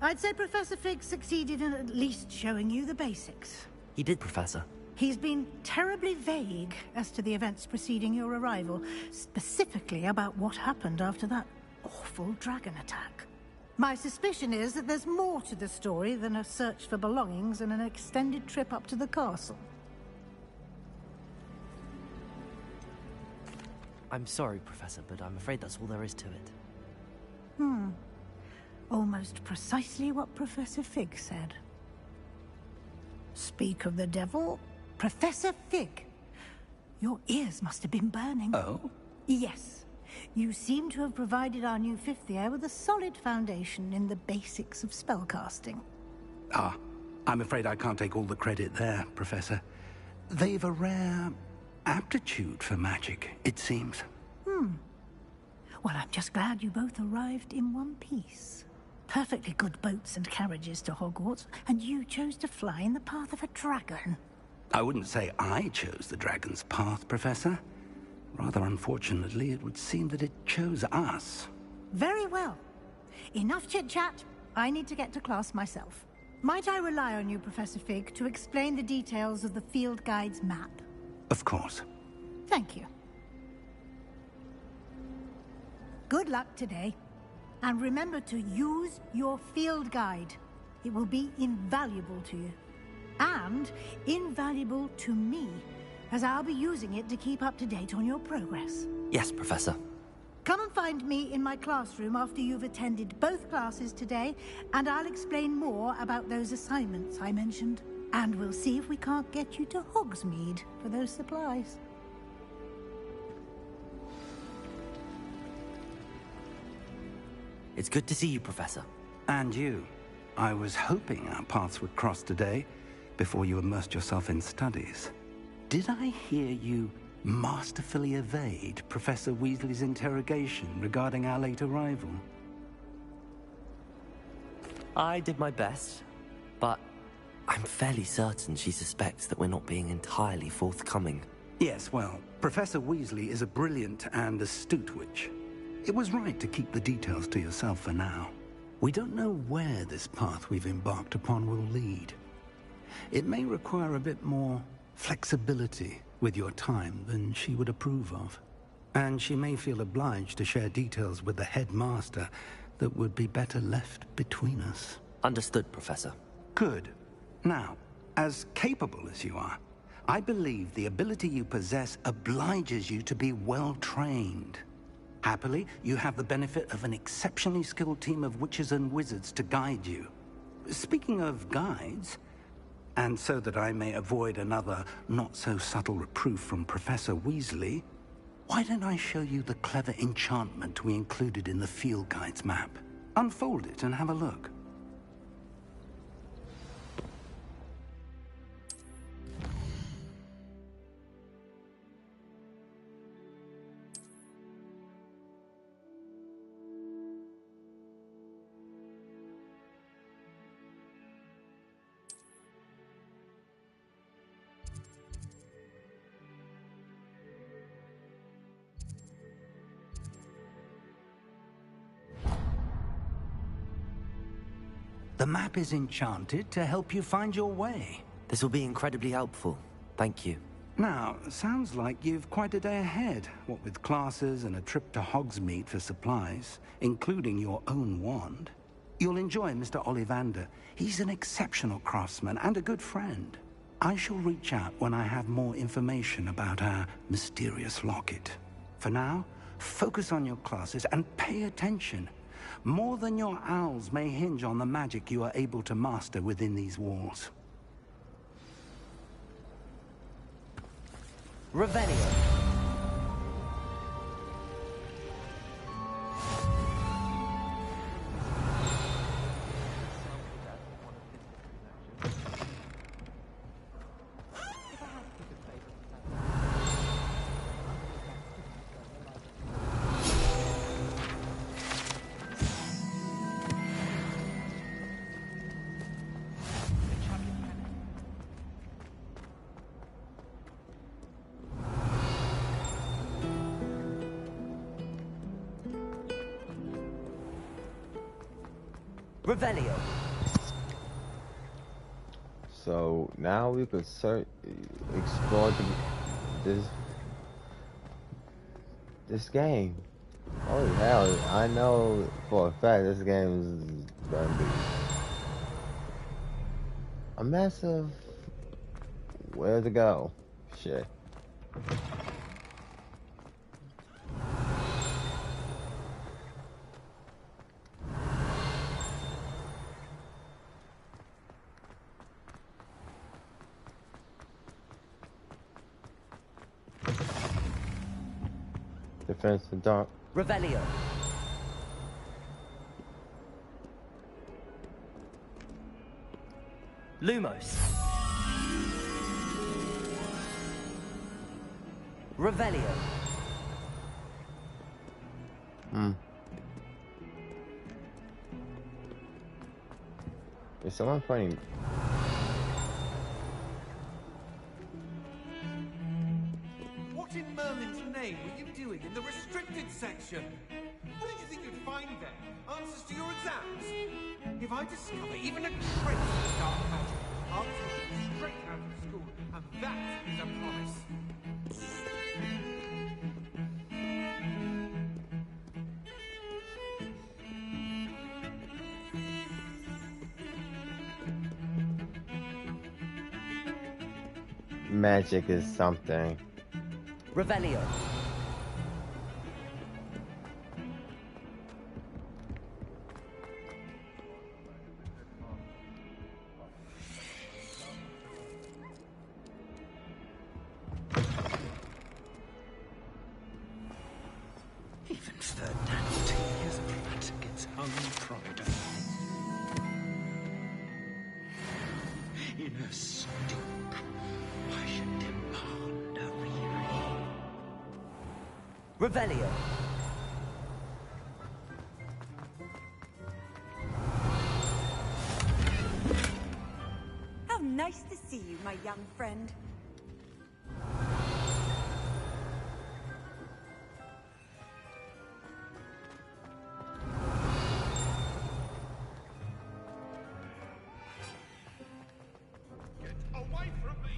I'd say Professor Fig succeeded in at least showing you the basics. He did, Professor. He's been terribly vague as to the events preceding your arrival, specifically about what happened after that awful dragon attack. My suspicion is that there's more to the story than a search for belongings and an extended trip up to the castle. I'm sorry, Professor, but I'm afraid that's all there is to it. Almost precisely what Professor Fig said. Speak of the devil, Professor Fig. Your ears must have been burning. Oh? Yes. You seem to have provided our new fifth year with a solid foundation in the basics of spellcasting. Ah, I'm afraid I can't take all the credit there, Professor. They've a rare aptitude for magic, it seems. Well, I'm just glad you both arrived in one piece. Perfectly good boats and carriages to Hogwarts, and you chose to fly in the path of a dragon. I wouldn't say I chose the dragon's path, Professor. Rather unfortunately, it would seem that it chose us. Very well. Enough chit-chat. I need to get to class myself. Might I rely on you, Professor Fig, to explain the details of the field guide's map? Of course. Thank you. Good luck today. And remember to use your field guide. It will be invaluable to you. And invaluable to me, as I'll be using it to keep up to date on your progress. Yes, Professor. Come and find me in my classroom after you've attended both classes today, and I'll explain more about those assignments I mentioned. And we'll see if we can't get you to Hogsmeade for those supplies. It's good to see you, Professor. And you. I was hoping our paths would cross today, before you immersed yourself in studies. Did I hear you masterfully evade Professor Weasley's interrogation regarding our late arrival? I did my best, but I'm fairly certain she suspects that we're not being entirely forthcoming. Yes, well, Professor Weasley is a brilliant and astute witch. It was right to keep the details to yourself for now. We don't know where this path we've embarked upon will lead. It may require a bit more flexibility with your time than she would approve of. And she may feel obliged to share details with the headmaster that would be better left between us. Understood, Professor. Good. Now, as capable as you are, I believe the ability you possess obliges you to be well-trained. Happily, you have the benefit of an exceptionally skilled team of witches and wizards to guide you. Speaking of guides, and so that I may avoid another not-so-subtle reproof from Professor Weasley, why don't I show you the clever enchantment we included in the field guide's map? Unfold it and have a look. The map is enchanted to help you find your way. This will be incredibly helpful. Thank you. Now, sounds like you've quite a day ahead, what with classes and a trip to Hogsmeade for supplies, including your own wand. You'll enjoy Mr. Ollivander. He's an exceptional craftsman and a good friend. I shall reach out when I have more information about our mysterious locket. For now, focus on your classes and pay attention. More than your owls may hinge on the magic you are able to master within these walls. Revelio. Revelio. So now we could explore this game. Oh hell, I know for a fact this game is gonna be a massive where to go. Shit. Defense in dark. Revelio. Lumos. Revelio. Is someone playing? What in Merlin's name were you doing in the restricted section? What did you think you'd find there? Answers to your exams? If I discover even a trace of dark magic, I'll take you straight out of school, and that is a promise. Magic is something. Revelio. Even Ferdinand his brat gets hung Friday. In a stink, I should demand a re-read. Revelio. How nice to see you, my young friend. Away from me!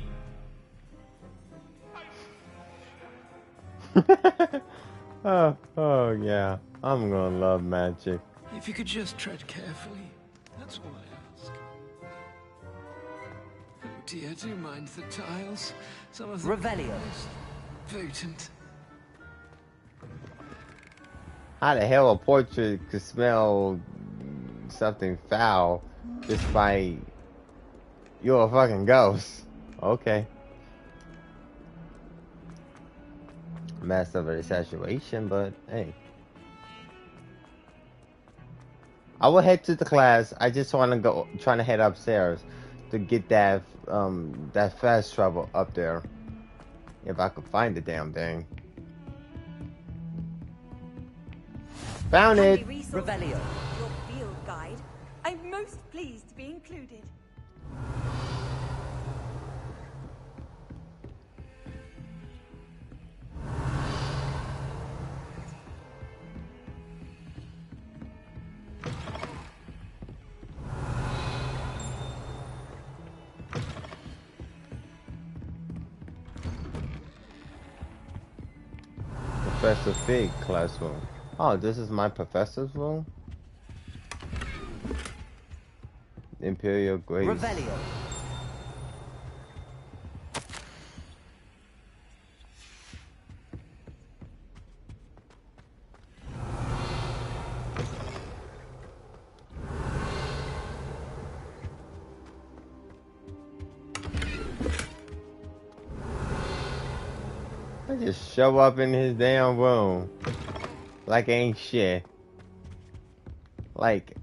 Oh yeah, I'm gonna love magic. If you could just tread carefully, that's all I ask. Oh dear, do you mind the tiles? Some of them Revelio. are most potent. How the hell a portrait could smell something foul just by you're a fucking ghost? Okay. Mess of a saturation, but hey. I will head to the class. I just want to trying to head upstairs to get that that fast travel up there. If I could find the damn thing. Found it! Revelio. Your field guide. I'm most pleased to be included. Professor Fig classroom. Oh, this is my professor's room? Imperial Grace. Revelio. I just show up in his damn room like ain't shit. Like,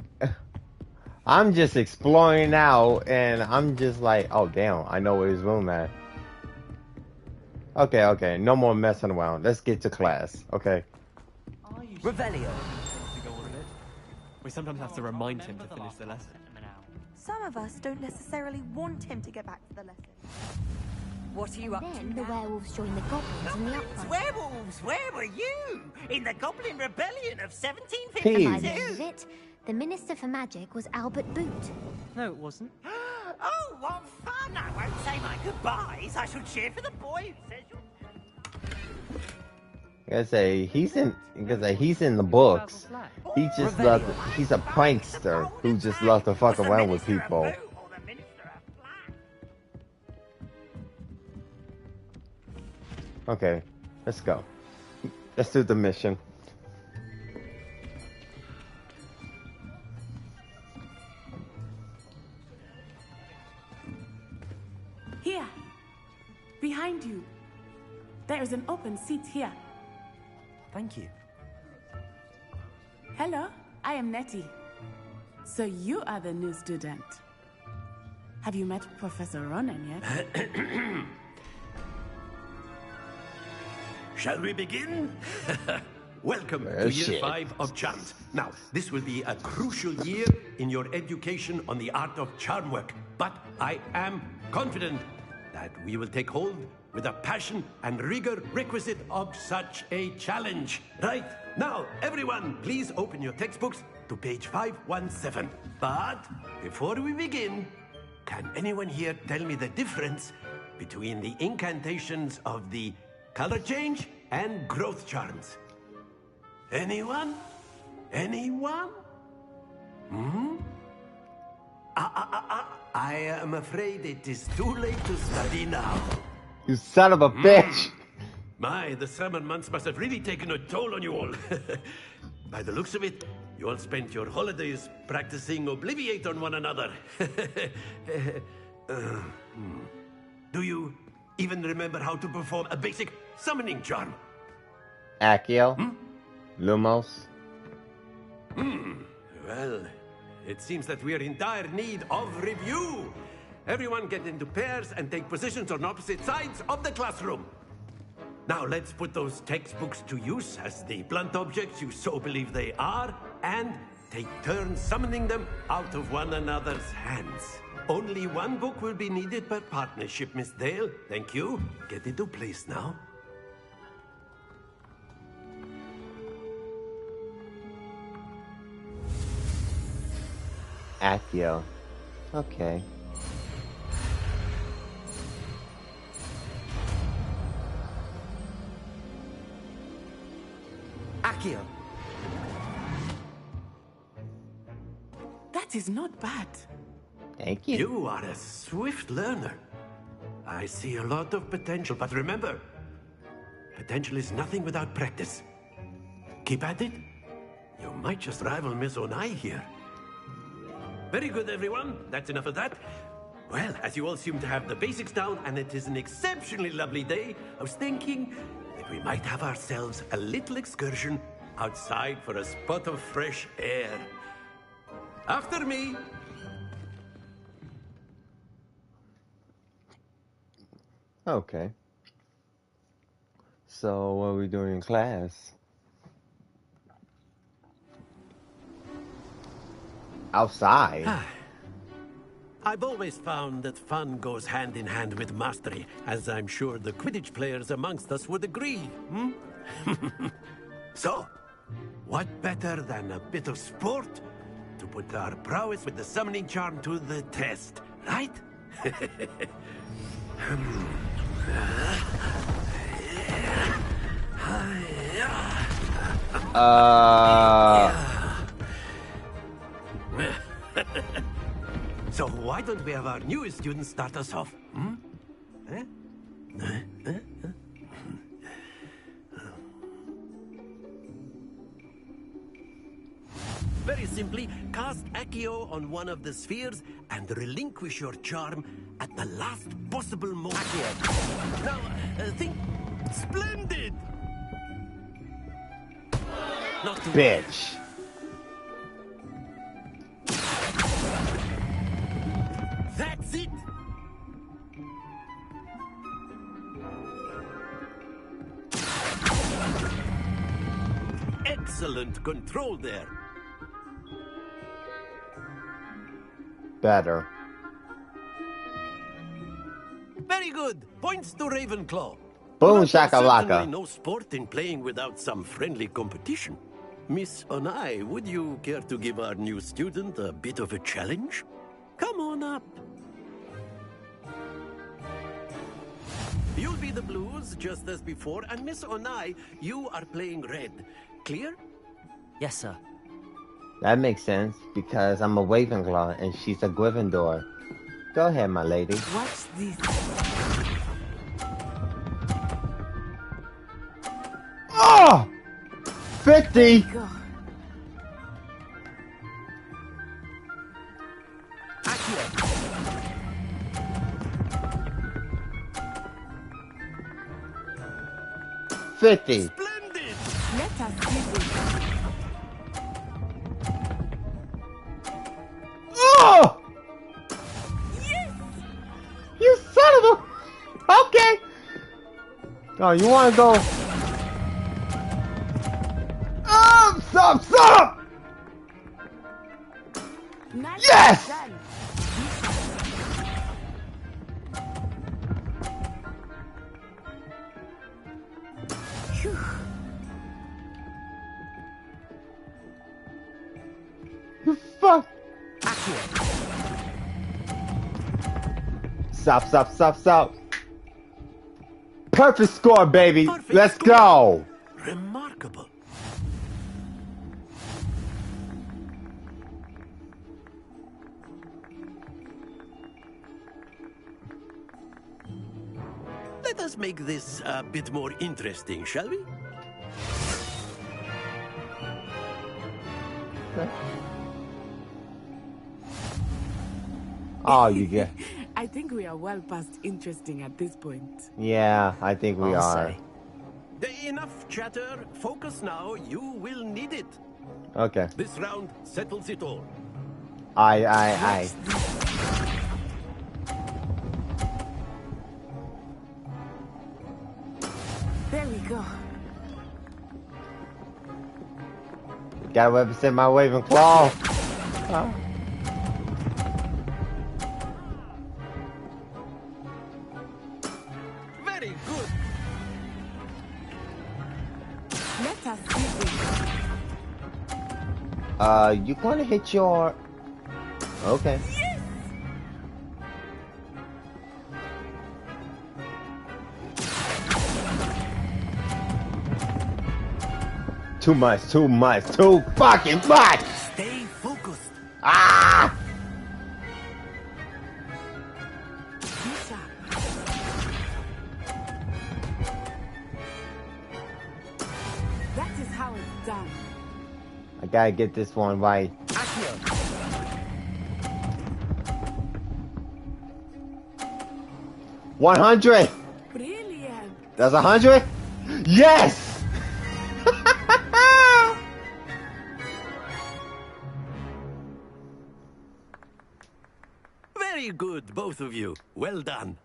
I'm just exploring out and I'm just like, oh damn, I know where his room at. Okay, no more messing around. Let's get to class, okay? Revelio. We sometimes have to remind him to finish the lesson. Some of us don't necessarily want him to get back to the lesson. What are you up to Then the now? werewolves joined the goblins in the upright. Werewolves, where were you? In the Goblin Rebellion of Am I 1752? the end of it? The Minister for Magic was Albert Boot. No, it wasn't. Oh, what fun! I won't say my goodbyes. I shall cheer for the boy who says you're... He's in the books. He's a prankster who just loves to fuck around with people. Okay, let's go. Let's do the mission. Here, behind you. There is an open seat here. Thank you. Hello, I am Nettie. So you are the new student. Have you met Professor Ronan yet? Shall we begin? Welcome to Year 5 of Charms. Now, this will be a crucial year in your education on the art of charm work. But I am confident that we will take hold with the passion and rigor requisite of such a challenge. Right, now, everyone, please open your textbooks to page 517. But before we begin, can anyone here tell me the difference between the incantations of the color change and growth charms? Anyone? Anyone? Hmm? I am afraid it is too late to study now. You son of a bitch! My, the summer months must have really taken a toll on you all. By the looks of it, you all spent your holidays practicing Obliviate on one another. Do you even remember how to perform a basic summoning charm? Accio? Lumos? Well, it seems that we are in dire need of review. Everyone get into pairs and take positions on opposite sides of the classroom. Now let's put those textbooks to use as the blunt objects you so believe they are, and take turns summoning them out of one another's hands. Only one book will be needed per partnership, Miss Dale. Thank you. Get into place now. Accio. Okay. Accio. That is not bad. Thank you. You are a swift learner. I see a lot of potential, but remember, potential is nothing without practice. Keep at it. You might just rival Miss Onai here. Very good, everyone. That's enough of that. Well, as you all seem to have the basics down, and it is an exceptionally lovely day, I was thinking that we might have ourselves a little excursion outside for a spot of fresh air. After me. Okay. So, what are we doing in class? Outside? I've always found that fun goes hand in hand with mastery, as I'm sure the Quidditch players amongst us would agree. So, what better than a bit of sport to put our prowess with the summoning charm to the test, right? So why don't we have our newest student start us off? Very simply, cast Accio on one of the spheres and relinquish your charm at the last possible moment. Accio. Now, think... Splendid! Not too Bitch. That's it! Excellent control there. Better. Very good. Points to Ravenclaw. Boom But there's shakalaka. certainly no sport in playing without some friendly competition. Miss Onai, would you care to give our new student a bit of a challenge? Come on up. You'll be the blues, just as before, and Miss Onai, you are playing red. Clear? Yes, sir. That makes sense, because I'm a Ravenclaw and she's a Gryffindor. Go ahead, my lady. Watch this. Oh! 50! Go. $50. Splendid! Let us see this. Oh! Yes! You son of a... Okay. Oh, you want to go... Stop! Nice. Yes! Done. Phew. You fuck! Stop. Perfect score, baby. Let's go. Remarkable. Let us make this a bit more interesting, shall we? Oh, you get... I think we are well past interesting at this point. Yeah, I think we are. Enough chatter. Focus now. You will need it. Okay. This round settles it all. Aye. There we go. Gotta represent my Ravenclaw. Very good. Let us see this. You gonna hit your... Okay. Yes! Too fucking much! Stay focused. Ah! That is how it's done. I gotta get this one right. $100! Brilliant! That's 100? Yes! Very good, both of you. Well done.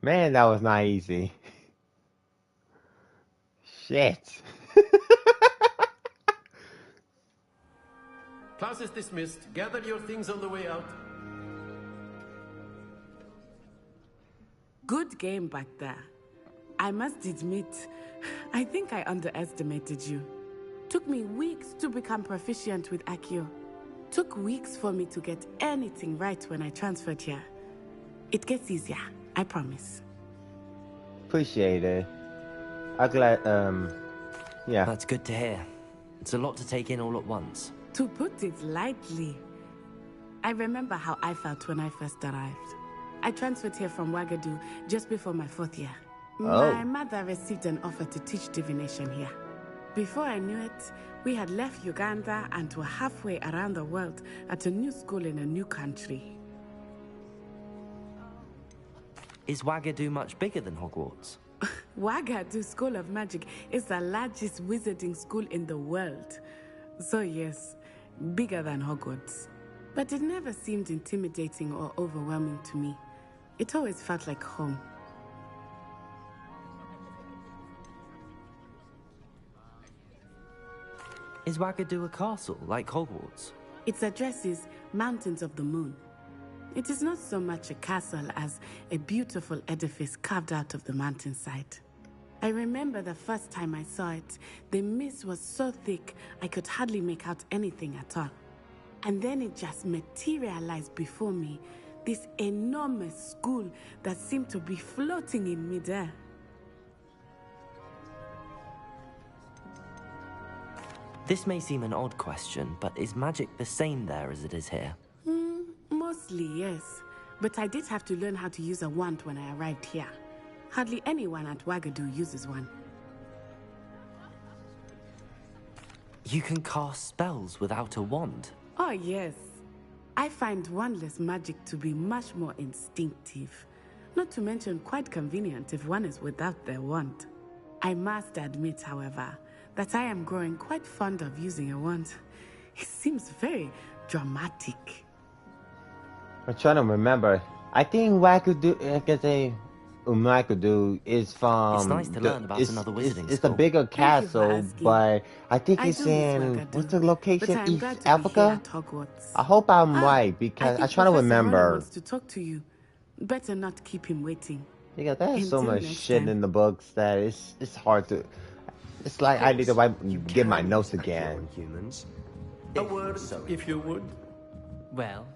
Man, that was not easy. Shit. Class is dismissed. Gather your things on the way out. Good game back there. I must admit, I think I underestimated you. Took me weeks to become proficient with Accio. Took weeks for me to get anything right when I transferred here. It gets easier, I promise. Appreciate it. I'm glad, yeah. That's good to hear. It's a lot to take in all at once. To put it lightly, I remember how I felt when I first arrived. I transferred here from Wagadu just before my 4th year. Oh. My mother received an offer to teach divination here. Before I knew it, we had left Uganda and were halfway around the world at a new school in a new country. Is Wagadu much bigger than Hogwarts? Wagadu School of Magic is the largest wizarding school in the world. So yes, bigger than Hogwarts. But it never seemed intimidating or overwhelming to me. It always felt like home. Is Wagadu a castle, like Hogwarts? Its address is Mountains of the Moon. It is not so much a castle as a beautiful edifice carved out of the mountainside. I remember the first time I saw it, the mist was so thick I could hardly make out anything at all. And then it just materialized before me, this enormous school that seemed to be floating in midair. This may seem an odd question, but is magic the same there as it is here? Mostly, yes. But I did have to learn how to use a wand when I arrived here. Hardly anyone at Wagadu uses one. You can cast spells without a wand? Oh, yes. I find wandless magic to be much more instinctive. Not to mention quite convenient if one is without their wand. I must admit, however, that I am growing quite fond of using a wand. It seems very dramatic. I'm trying to remember. I think Wagadu, I can say, Wagadu is from. It's nice to learn about another wizarding It's a school. bigger castle, but I think it's in what's the location? East Africa. I hope I'm right because I try to remember. Wants to talk to you. Better not keep him waiting. Yeah, there's so Until much next shit time. in the books that it's hard to. It's like I need to get my notes again. Humans. A word, if you would. Well,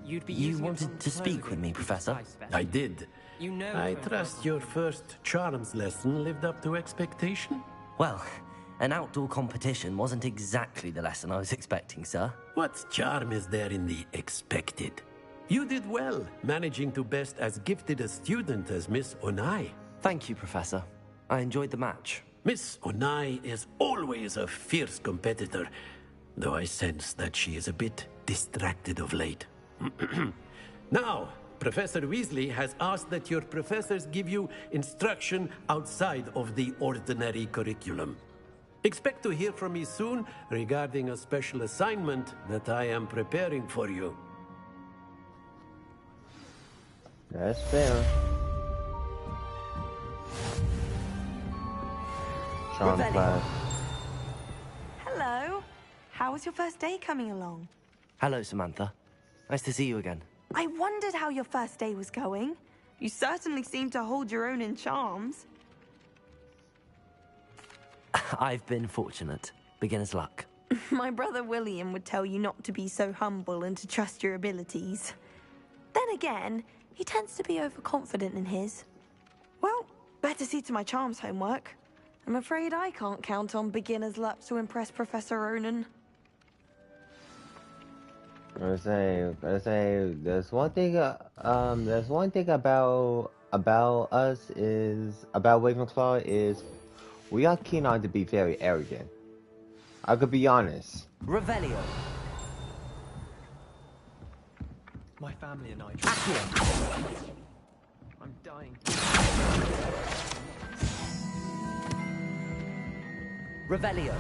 you'd be You using it wanted on to speak with me, Professor? I did. You know, I for trust your first charms lesson lived up to expectation? Well, an outdoor competition wasn't exactly the lesson I was expecting, sir. What charm is there in the expected? You did well, managing to best as gifted a student as Miss Onai. Thank you, Professor. I enjoyed the match. Miss Onai is always a fierce competitor, though I sense that she is a bit distracted of late. Now, Professor Weasley has asked that your professors give you instruction outside of the ordinary curriculum. Expect to hear from me soon regarding a special assignment that I am preparing for you. That's fair. Charm class. Hello. How was your first day coming along? Hello, Samantha. Nice to see you again. I wondered how your first day was going. You certainly seem to hold your own in charms. I've been fortunate. Beginner's luck. My brother William would tell you not to be so humble and to trust your abilities. Then again, he tends to be overconfident in his. Well, better see to my charms homework. I'm afraid I can't count on beginner's luck to impress Professor Ronan. I say, there's one thing about us is about Ravenclaw is we are keen on to be very arrogant. I could be honest. Revelio. my family and I. I'm dying. Revelio.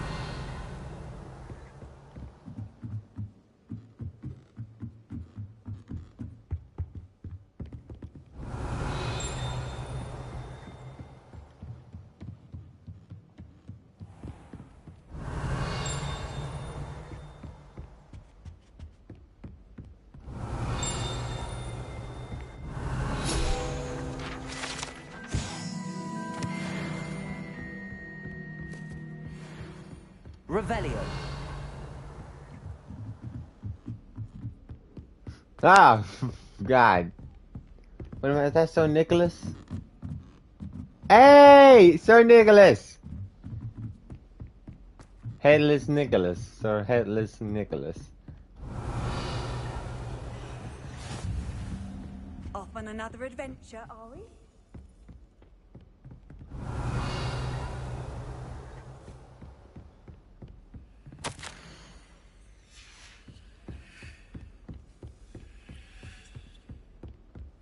Revelio. Ah, God. Wait a minute, is that Sir Nicholas? Hey, Sir Nicholas! Headless Nicholas, Sir Headless Nicholas. Off on another adventure, are we?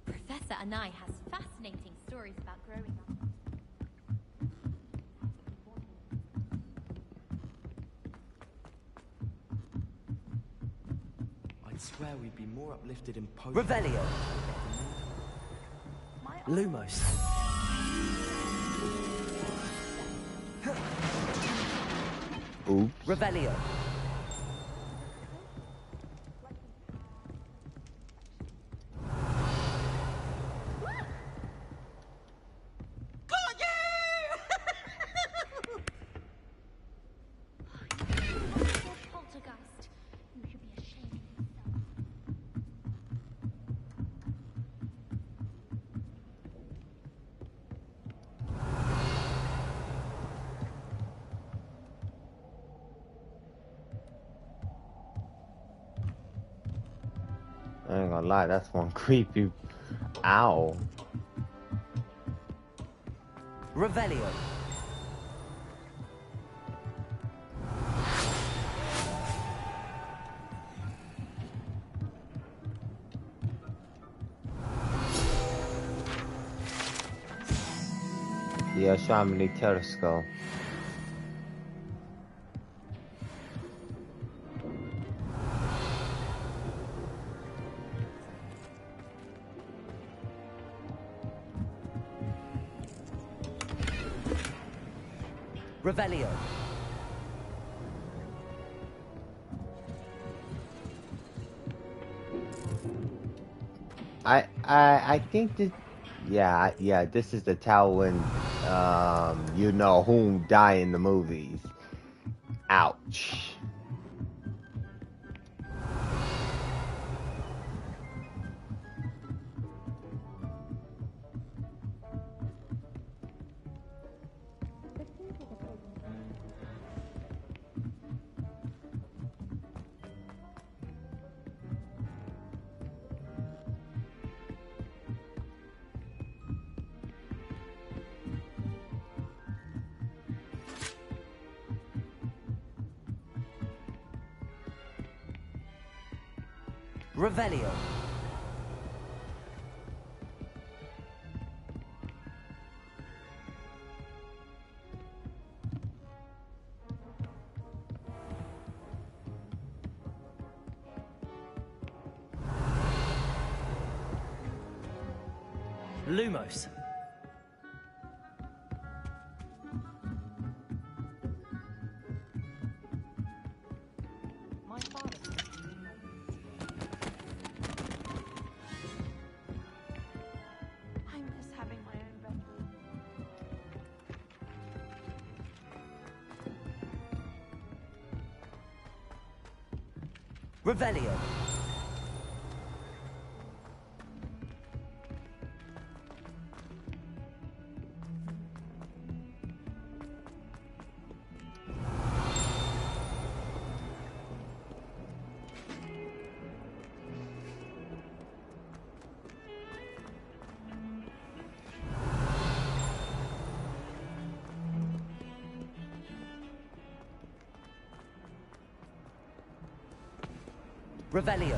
Professor Anai has fascinating stories about growing up. I'd swear we'd be more uplifted in post. Revelio. Lumos. Oops. Revelio. ain't gonna lie, that's one creepy owl. Revelio. The astronomy telescope. Revelio. I think this, yeah, this is the tower when, you know whom die in the movies. Ouch. Revelio. Lumos. Revelio. Revelio.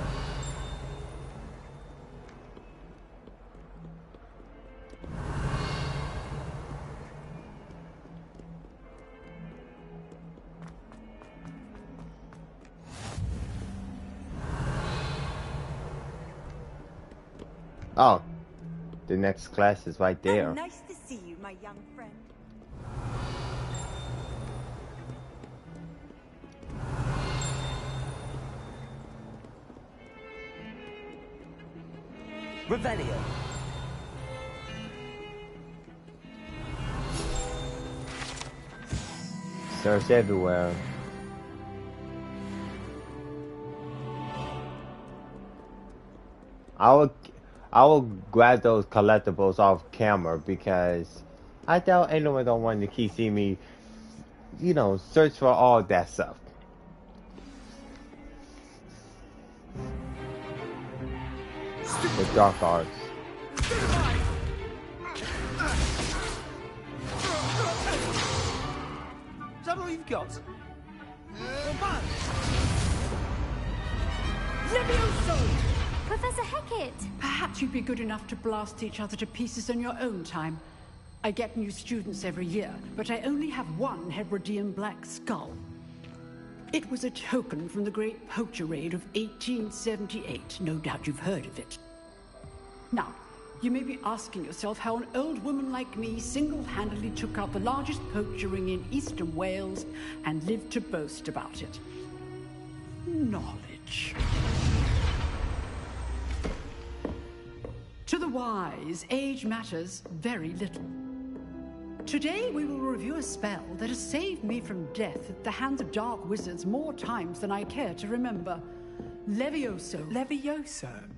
Oh, the next class is right there. Oh, nice to see you, my young friend. Revelio. Search everywhere. I will grab those collectibles off camera because I doubt anyone don't want to keep seeing me, you know, search for all that stuff. The dark arts. Is that all you've got? Levioso! Professor Hecat! Perhaps you'd be good enough to blast each other to pieces in your own time. I get new students every year, but I only have one Hebridean black skull. It was a token from the Great Poacher Raid of 1878. No doubt you've heard of it. Now, you may be asking yourself how an old woman like me single-handedly took out the largest poacher ring in eastern Wales and lived to boast about it. Knowledge. To the wise, age matters very little. Today we will review a spell that has saved me from death at the hands of dark wizards more times than I care to remember. Levioso. Levioso?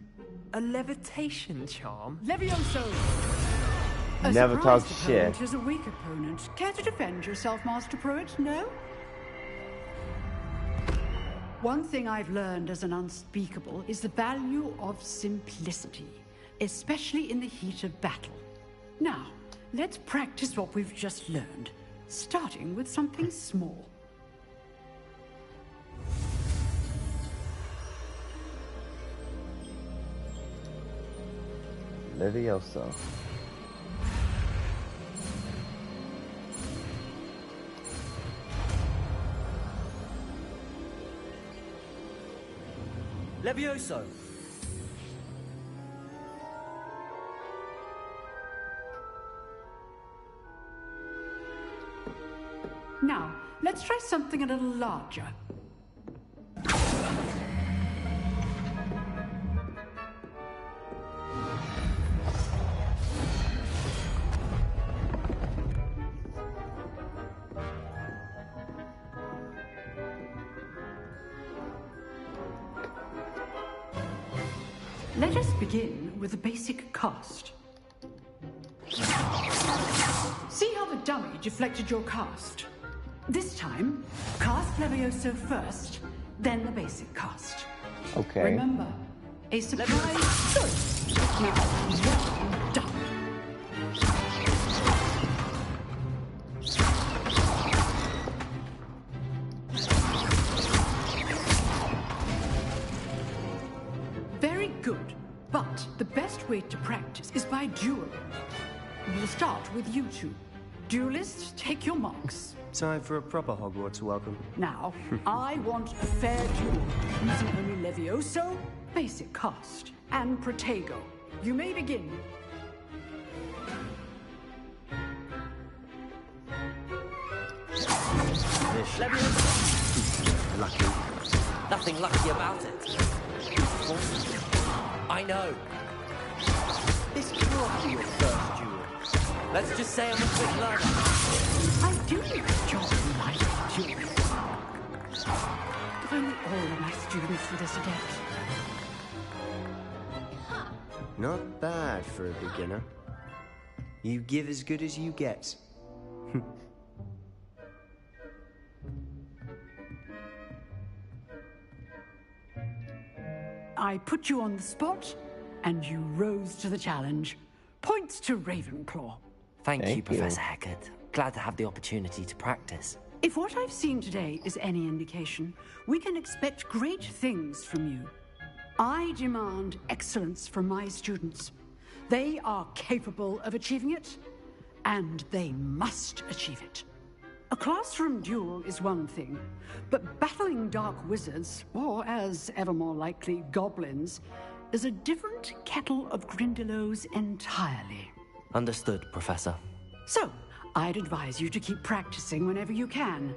A levitation charm? Levioso! Never talk shit. Opponent is a weak opponent. Care to defend yourself, Master Pruitt? No? One thing I've learned as an unspeakable is the value of simplicity, especially in the heat of battle. Now, let's practice what we've just learned, starting with something small. Levioso. Levioso! Now, let's try something a little larger. Let us begin with the basic cast. See how the dummy deflected your cast? This time, cast Levioso first, then the basic cast. Okay. Remember, a surprise choice. Now, well done. Very good, but the best way to practice is by dueling. We'll start with you two. Duelists, take your marks. Time for a proper Hogwarts welcome. Now, I want a fair duel, using only Levioso, basic cast, and Protego. You may begin. Levioso. Lucky. Nothing lucky about it. I know. This can't be your first duel. Let's just say I'm a quick learner. I do enjoy my duels. If only all of my students were this adept. Not bad for a beginner. You give as good as you get. I put you on the spot, and you rose to the challenge. Points to Ravenclaw. Thank you, Professor Hecat. Glad to have the opportunity to practice. If what I've seen today is any indication, we can expect great things from you. I demand excellence from my students. They are capable of achieving it, and they must achieve it. A classroom duel is one thing, but battling dark wizards, or as ever more likely, goblins, is a different kettle of Grindylows entirely. Understood, Professor. So, I'd advise you to keep practicing whenever you can.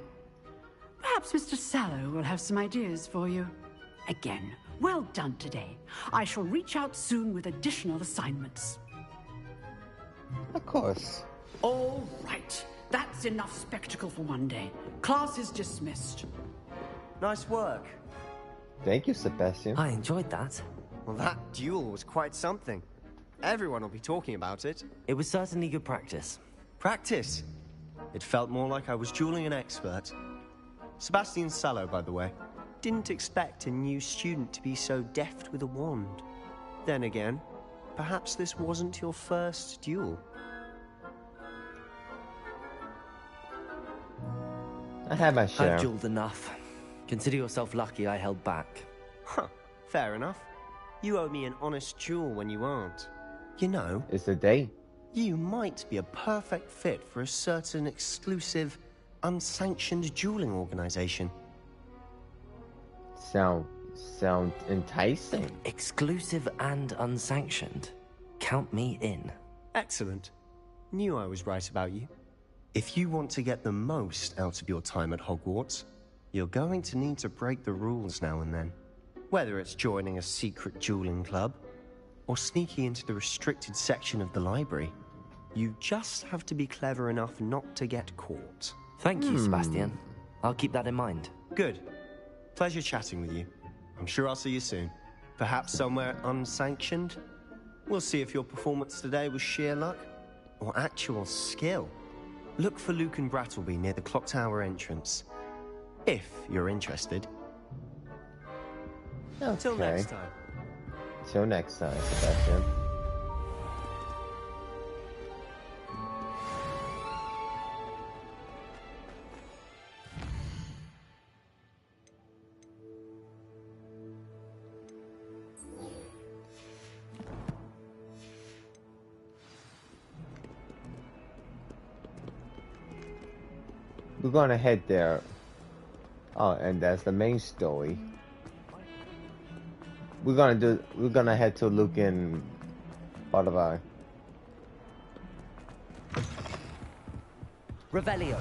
Perhaps Mr. Sallow will have some ideas for you. Again, well done today. I shall reach out soon with additional assignments. Of course. All right. That's enough spectacle for one day. Class is dismissed. Nice work. Thank you, Sebastian. I enjoyed that. Well, that duel was quite something. Everyone will be talking about it. It was certainly good practice. Practice? It felt more like I was dueling an expert. Sebastian Sallow, by the way. Didn't expect a new student to be so deft with a wand. Then again, perhaps this wasn't your first duel. I had my share. I've dueled enough. Consider yourself lucky I held back. Huh, fair enough. You owe me an honest duel when you aren't. You know, It's a day. you might be a perfect fit for a certain exclusive, unsanctioned dueling organization. Sound enticing. Exclusive and unsanctioned. Count me in. Excellent. Knew I was right about you. If you want to get the most out of your time at Hogwarts, you're going to need to break the rules now and then. Whether it's joining a secret dueling club, or sneaking into the restricted section of the library, you just have to be clever enough not to get caught. Thank you, Sebastian. I'll keep that in mind. Good. Pleasure chatting with you. I'm sure I'll see you soon. Perhaps somewhere unsanctioned? We'll see if your performance today was sheer luck, or actual skill. Look for Luke and Brattleby near the Clock Tower entrance. If you're interested. Until next time. Till next time, Sebastian. We're gonna head there. Oh, and that's the main story. We're gonna head to Luke and Butterfly. Revelio.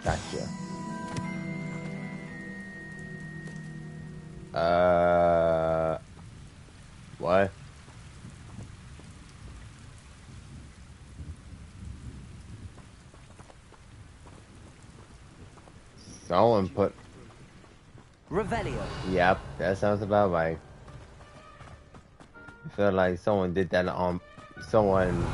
Gotcha. What? Someone put... Revelio. Yep, that sounds about right. I feel like someone did that on... Someone...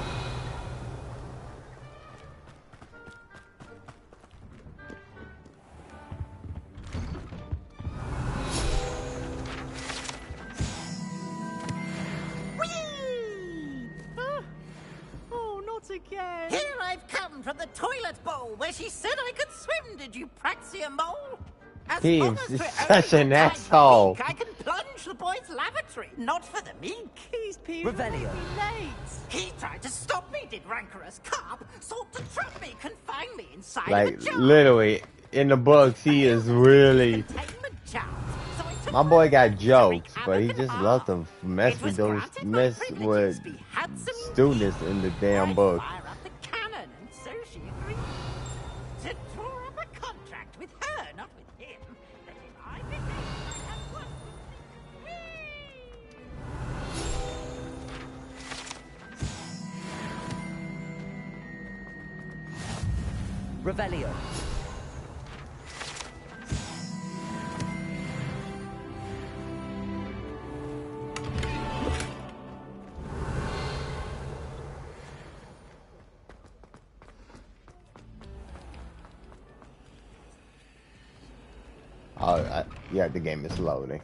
Again. Here I've come from the toilet bowl where she said I could swim, did you praxia mole? As He long is as we're such only an time asshole. for meek, I can plunge the boy's lavatory, not for the meek. He's Revelio. late. He tried to stop me, did rancorous carp, sought to trap me, confine me inside Like, of a jar. literally, in the books, he is really... My boy got jokes, but he just loves to mess with those... Mess with students in the damn book. Fire up the cannon, and so she agreed to draw up a contract with her, not with him, that if I behave, I have work with me. Revelio. Oh, yeah, the game is loading.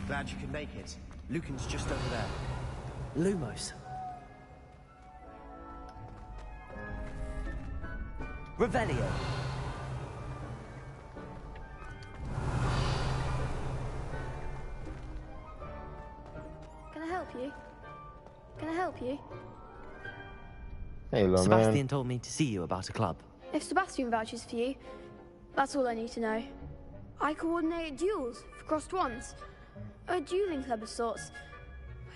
Glad you could make it. Lucan's just over there. Lumos. Revelio. Can I help you? Can I help you? Hey, little Sebastian man. told me to see you about a club. If Sebastian vouches for you, that's all I need to know. I coordinate duels for crossed wands. A dueling club of sorts.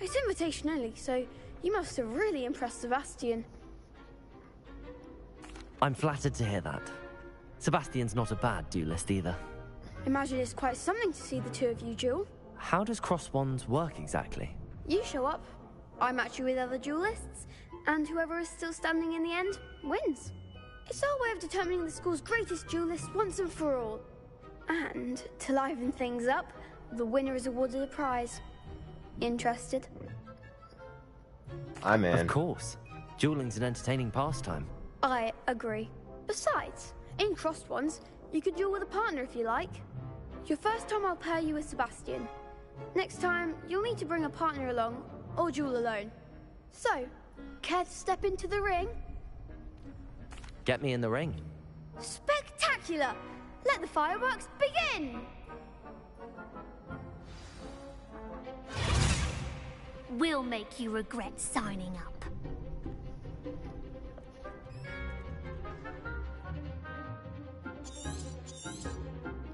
It's invitation only, so you must have really impressed Sebastian. I'm flattered to hear that. Sebastian's not a bad duelist either. Imagine it's quite something to see the two of you duel. How does cross wands work exactly? You show up, I match you with other duelists, and whoever is still standing in the end wins. It's our way of determining the school's greatest duelist once and for all. And to liven things up, the winner is awarded a prize. Interested? I'm in. Of course. Dueling's an entertaining pastime. I agree. Besides, in crossed ones, you could duel with a partner if you like. Your first time I'll pair you with Sebastian. Next time, you'll need to bring a partner along, or duel alone. So, care to step into the ring? Get me in the ring. Spectacular! Let the fireworks begin! We'll make you regret signing up.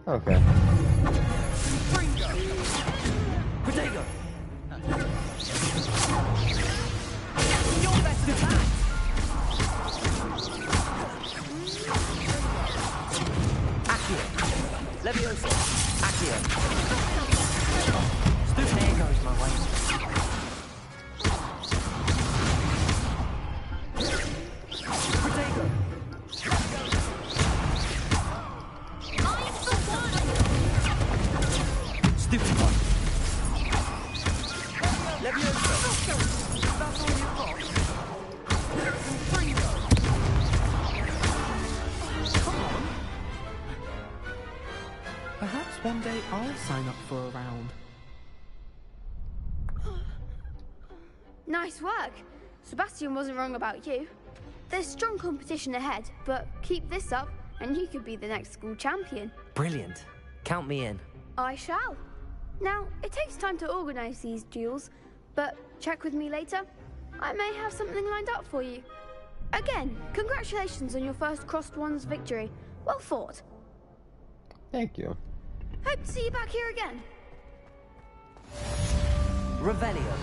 Okay. Potato! Your best of that! That's all you've got. Come on. Perhaps one day I'll sign up for a round. Nice work. Sebastian wasn't wrong about you. There's strong competition ahead, but keep this up and you could be the next school champion. Brilliant. Count me in. I shall. Now, it takes time to organize these duels, but check with me later. I may have something lined up for you. Again, congratulations on your first Crossed Wands victory. Well fought. Thank you. Hope to see you back here again. Revelio.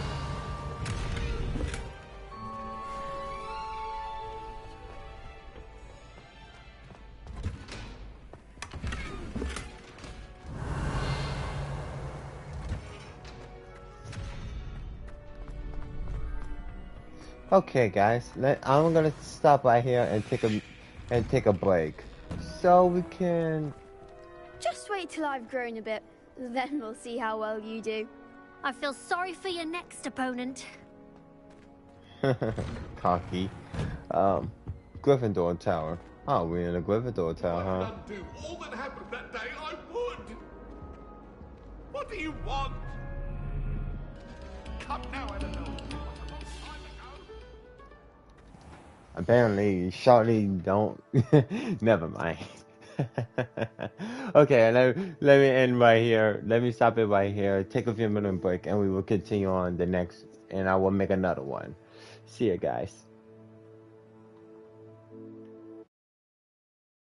Okay, guys, I'm gonna stop right here and take a break, so we can. Just wait till I've grown a bit, then we'll see how well you do. I feel sorry for your next opponent. Cocky. Gryffindor Tower. Oh, we're in a Gryffindor Tower, huh? Undo all that happened that day, I would. What do you want? Come now, Eleanor. Apparently, Charlie don't. Never mind. Okay, let me end right here. Let me stop it right here. Take a few minute break, and we will continue on the next. And I will make another one. See you guys.